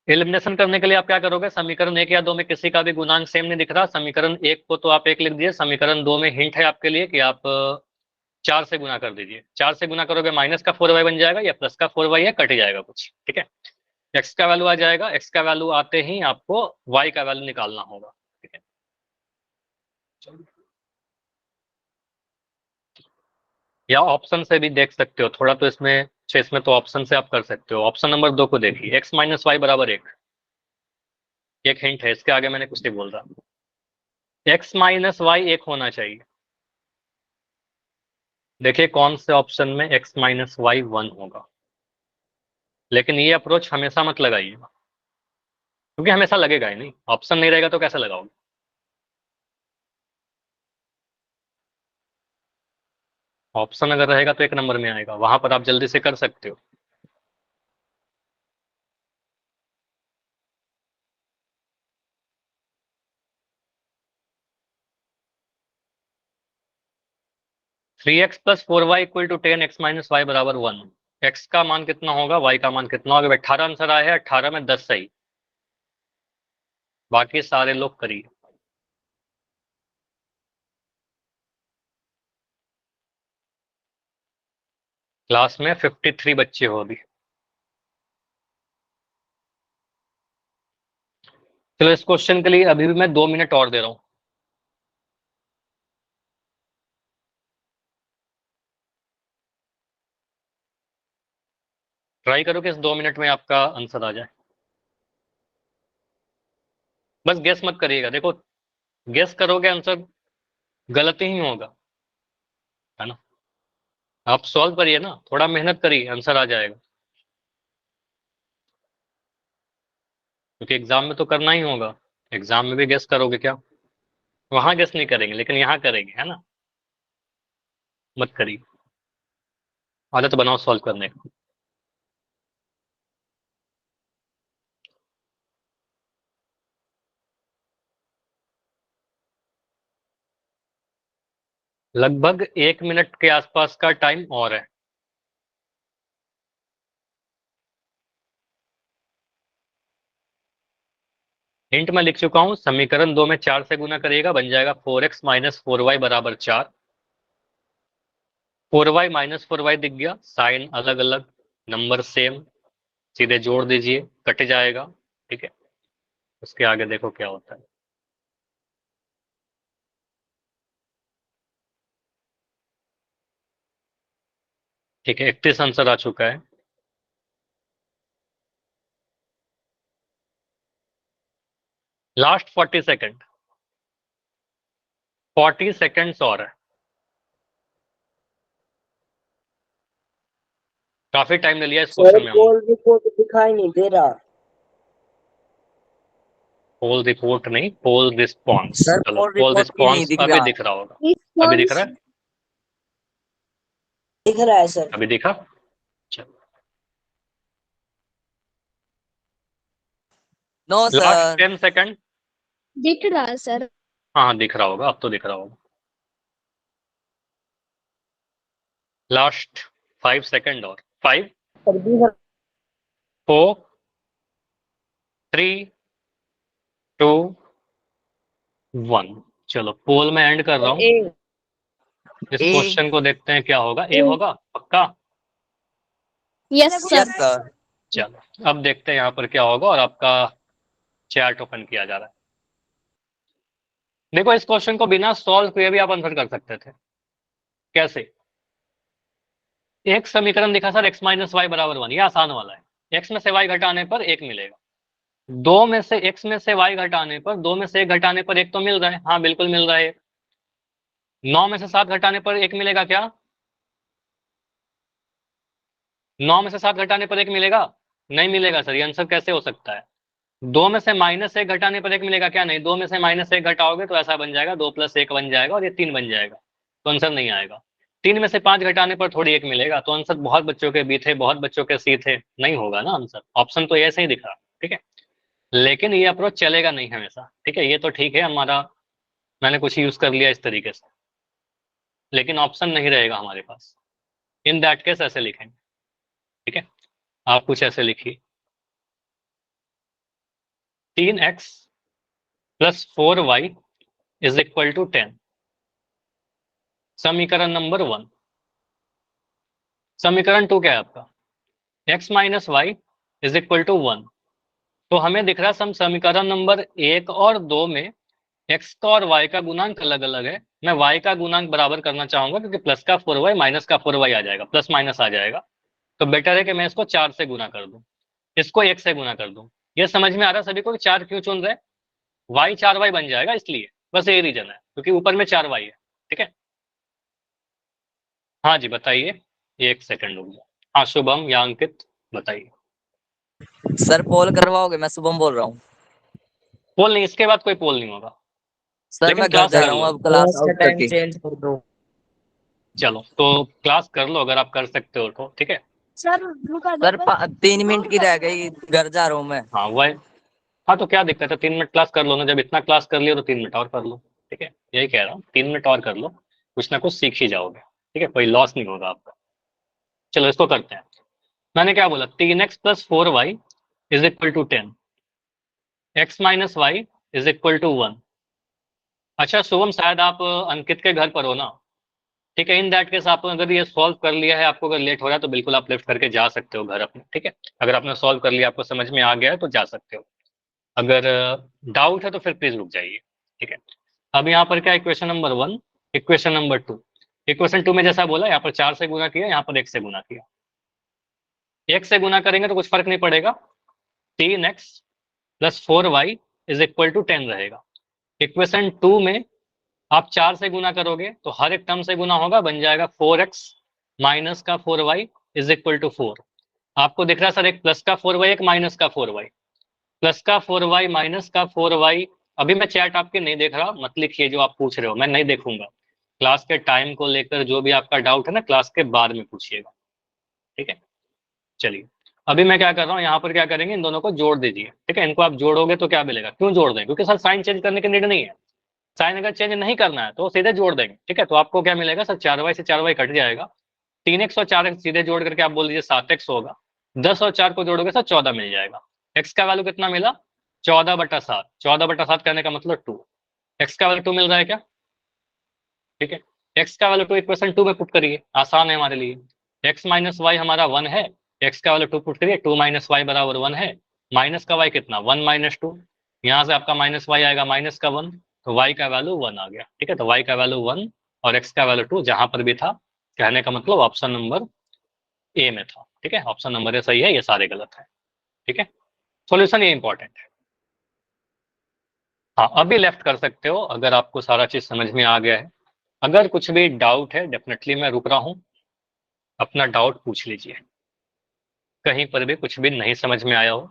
एलिमिनेशन करने के लिए आप क्या करोगे, समीकरण 1 या 2 में किसी का भी गुणांक सेम नहीं दिख रहा, समीकरण 1 को तो आप 1 लिख दीजिए, समीकरण 2 में हिंट है आपके लिए कि आप 4 से गुना कर दीजिए, 4 से गुना करोगे माइनस का 4y बन जाएगा, या प्लस का 4y है, कट जाएगा कुछ, ठीक है। x का वैल्यू आ जाएगा, x का वैल्यू आते ही आपको y का वैल्यू निकालना होगा, ठीक है। या ऑप्शन से भी देख सकते हो थोड़ा, तो इसमें तो ऑप्शन से आप कर सकते हो। ऑप्शन नंबर 2 को देखिए, x माइनस वाई बराबर 1, एक हिंट है, इसके आगे मैंने कुछ नहीं बोल रहा, x माइनस वाई 1 होना चाहिए। देखिए कौन से ऑप्शन में x माइनस वाई 1 होगा, लेकिन ये अप्रोच हमेशा मत लगाइएगा, क्योंकि हमेशा लगेगा ही नहीं, ऑप्शन नहीं रहेगा तो कैसे लगाओगे। ऑप्शन अगर रहेगा तो 1 नंबर में आएगा, वहां पर आप जल्दी से कर सकते हो। Three X plus 4y equal to 10, x minus Y बराबर 1, x का मान कितना होगा, y का मान कितना होगा। 18 आंसर आया है, 18 में 10 सही, बाकी सारे लोग करिए। क्लास में 53 बच्चे हो अभी। चलो इस क्वेश्चन के लिए अभी भी मैं 2 मिनट और दे रहा हूं। ट्राई करो कि इस 2 मिनट में आपका आंसर आ जाए। बस गेस मत करिएगा, देखो गेस करोगे आंसर गलत ही होगा, है ना। आप सॉल्व करिए ना, थोड़ा मेहनत करिए, आंसर आ जाएगा। क्योंकि एग्जाम में तो करना ही होगा, एग्जाम में भी गेस करोगे क्या, वहां गेस नहीं करेंगे लेकिन यहाँ करेंगे, है ना। मत करिए, आदत बनाओ सॉल्व करने का। लगभग 1 मिनट के आसपास का टाइम और है। हिंट में लिख चुका हूं, समीकरण 2 में 4 से गुना करिएगा, बन जाएगा 4x माइनस 4y बराबर 4। 4y माइनस 4y दिख गया, साइन अलग अलग, नंबर सेम, सीधे जोड़ दीजिए, कट जाएगा। ठीक है, उसके आगे देखो क्या होता है। ठीक है, 31 आंसर आ चुका है। लास्ट 40 सेकंड, 40 सेकंड्स और है। काफी टाइम ले लिया इस सर क्वेश्चन में हमने। कॉल रिपोर्ट दिखाई नहीं दे रहा। पोल रिपोर्ट नहीं, पोल रिस्पॉन्स। सर चलो पोल पोल रिपोर्ट भी नहीं रिस्पॉन्स दिख अभी रहा। दिख रहा होगा। अभी दिख रहा रिस्पॉन्स है, दिख रहा है सर। अभी दिखा। चलो नो लास्ट सर। 10 सेकंड। दिख रहा है सर। हाँ हाँ दिख रहा होगा, अब तो दिख रहा होगा। लास्ट 5 सेकंड और 5 सर दिख रहा 4 3 2 1। चलो पोल में एंड कर रहा है। हूँ। ए इस ए। क्वेश्चन को देखते हैं क्या होगा। ए होगा पक्का। Yes yes sir. सर। चलो अब देखते हैं यहाँ पर क्या होगा, और आपका चैट ओपन किया जा रहा है। देखो इस क्वेश्चन को बिना सॉल्व किए भी आप आंसर कर सकते थे। कैसे? एक समीकरण दिखा सर x माइनस वाई बराबर 1, ये आसान वाला है। x में से y घटाने पर 1 मिलेगा। दो में से x में से y घटाने पर, 2 में से 1 घटाने पर 1 तो मिल रहा है, हाँ बिल्कुल मिल रहा है। 9 में से 7 घटाने पर 1 मिलेगा क्या? 9 में से 7 घटाने पर 1 मिलेगा? नहीं मिलेगा सर, ये आंसर कैसे हो सकता है? 2 में से माइनस 1 घटाने पर 1 मिलेगा क्या? नहीं, 2 में से माइनस 1 घटाओगे तो ऐसा बन जाएगा, 2 प्लस 1 बन जाएगा और ये 3 बन जाएगा, तो आंसर नहीं आएगा। 3 में से 5 घटाने पर थोड़ी 1 मिलेगा, तो आंसर बहुत बच्चों के बी थे, बहुत बच्चों के सी थे, नहीं होगा ना आंसर। ऑप्शन तो ऐसे ही दिख रहा। ठीक है, लेकिन ये अप्रोच चलेगा नहीं हमेशा। ठीक है, ये तो ठीक है हमारा, मैंने कुछ यूज कर लिया इस तरीके से, लेकिन ऑप्शन नहीं रहेगा हमारे पास। इन दैट केस ऐसे लिखेंगे। ठीक है, आप कुछ ऐसे लिखिए, 3x plus 4y is equal to 10। समीकरण नंबर 1। समीकरण 2 क्या है आपका? x minus Y is equal to 1। तो हमें दिख रहा है समीकरण नंबर 1 और 2 में x का और y का गुणांक अलग अलग है। मैं y का गुणांक बराबर करना चाहूंगा, क्योंकि प्लस का 4y माइनस का 4y आ जाएगा, प्लस माइनस आ जाएगा, तो बेटर है कि मैं इसको 4 से गुना कर दूं, इसको 1 से गुना कर दूं। ये समझ में आ रहा है सभी को कि 4 क्यों चुन रहे? y 4y बन जाएगा इसलिए, बस यही रीजन है, क्योंकि ऊपर में 4y है। ठीक है, हाँ जी बताइए, 1 सेकंड रुक जाओ। हाँ शुभम या अंकित बताइए। सर पोल करवाओगे? मैं शुभम बोल रहा हूँ। पोल नहीं, इसके बाद कोई पोल नहीं होगा, सर लेकिन मैं घर क्लास जा कर रहा हूँ लो। अब क्लास का आउट टाइम करके। चेंज कर दो। चलो तो क्लास कर लो अगर आप कर सकते हो तो। ठीक है, सर रुका सर 3 मिनट की रह गई, घर जा रहा हूँ मैं। हाँ वह, हाँ तो क्या दिक्कत है, 3 मिनट क्लास कर लो ना, जब इतना क्लास कर लियो तो 3 मिनट और कर लो। ठीक है, यही कह रहा हूँ, 3 मिनट और कर लो, कुछ ना कुछ सीख ही जाओगे। ठीक है, कोई लॉस नहीं होगा आपका। चलो इसको करते हैं। मैंने क्या बोला 3x plus 4y is equal to 10, x minus Y is equal to 1। अच्छा शुभम, शायद आप अंकित के घर पर हो ना? ठीक है, इन दैट केस आप अगर ये सॉल्व कर लिया है, आपको अगर लेट हो रहा है तो बिल्कुल आप लिफ्ट करके जा सकते हो घर अपने। ठीक है, अगर आपने सॉल्व कर लिया, आपको समझ में आ गया है तो जा सकते हो। अगर डाउट है तो फिर प्लीज रुक जाइए। ठीक है, अब यहाँ पर क्या equation number 1, equation number 2। Equation 2 में जैसा बोला, यहाँ पर 4 से गुना किया, यहाँ पर 1 से गुना किया। 1 से गुना करेंगे तो कुछ फर्क नहीं पड़ेगा, 3x plus 4y is equal to 10 रहेगा। इक्वेशन 2 में आप 4 से गुना करोगे तो हर एक टर्म से गुना होगा, बन जाएगा 4x माइनस का 4y इज इक्वल टू 4। आपको दिख रहा है सर, एक प्लस का 4y, एक माइनस का 4y। प्लस का 4y माइनस का 4y। अभी मैं चैट आपके नहीं देख रहा, मत लिखिए जो आप पूछ रहे हो, मैं नहीं देखूंगा। क्लास के टाइम को लेकर जो भी आपका डाउट है ना, क्लास के बाद में पूछिएगा। ठीक है, चलिए अभी मैं क्या कर रहा हूँ, यहाँ पर क्या करेंगे, इन दोनों को जोड़ दीजिए। ठीक है, इनको आप जोड़ोगे तो क्या मिलेगा, क्यों जोड़ दें, क्योंकि सर साइन चेंज करने की नीड नहीं है। साइन अगर चेंज नहीं करना है तो सीधे जोड़ देंगे। ठीक है, तो आपको क्या मिलेगा सर, 4y से 4y कट जाएगा, 3x और 4x सीधे जोड़ करके आप बोल दीजिए 7x होगा। 10 और 4 को जोड़ोगे सर 14 मिल जाएगा। x का वैल्यू कितना मिला, 14/7। 14/7 कहने का मतलब 2। x का वैल्यू 2 मिल रहा है क्या? ठीक है, x का वैल्यू 2 इक्वेशन 2 में पुट करिए, आसान है हमारे लिए। x माइनस वाई हमारा 1 है, x का वैल्यू 2 पुट करिए, 2 माइनस वाई बराबर 1 है। माइनस का y कितना, 1 माइनस 2। यहाँ से आपका माइनस वाई आएगा माइनस का 1, तो y का वैल्यू 1 आ गया। ठीक है, तो y का वैल्यू 1 और x का वैल्यू 2 जहां पर भी था, कहने का मतलब ऑप्शन नंबर ए में था। ठीक है, ऑप्शन नंबर ए सही है, ये सारे गलत है। ठीक है, सॉल्यूशन ये इंपॉर्टेंट है। हाँ, अभी लेफ्ट कर सकते हो अगर आपको सारा चीज समझ में आ गया है। अगर कुछ भी डाउट है, डेफिनेटली मैं रुक रहा हूँ, अपना डाउट पूछ लीजिए। कहीं पर भी कुछ भी नहीं समझ में आया हो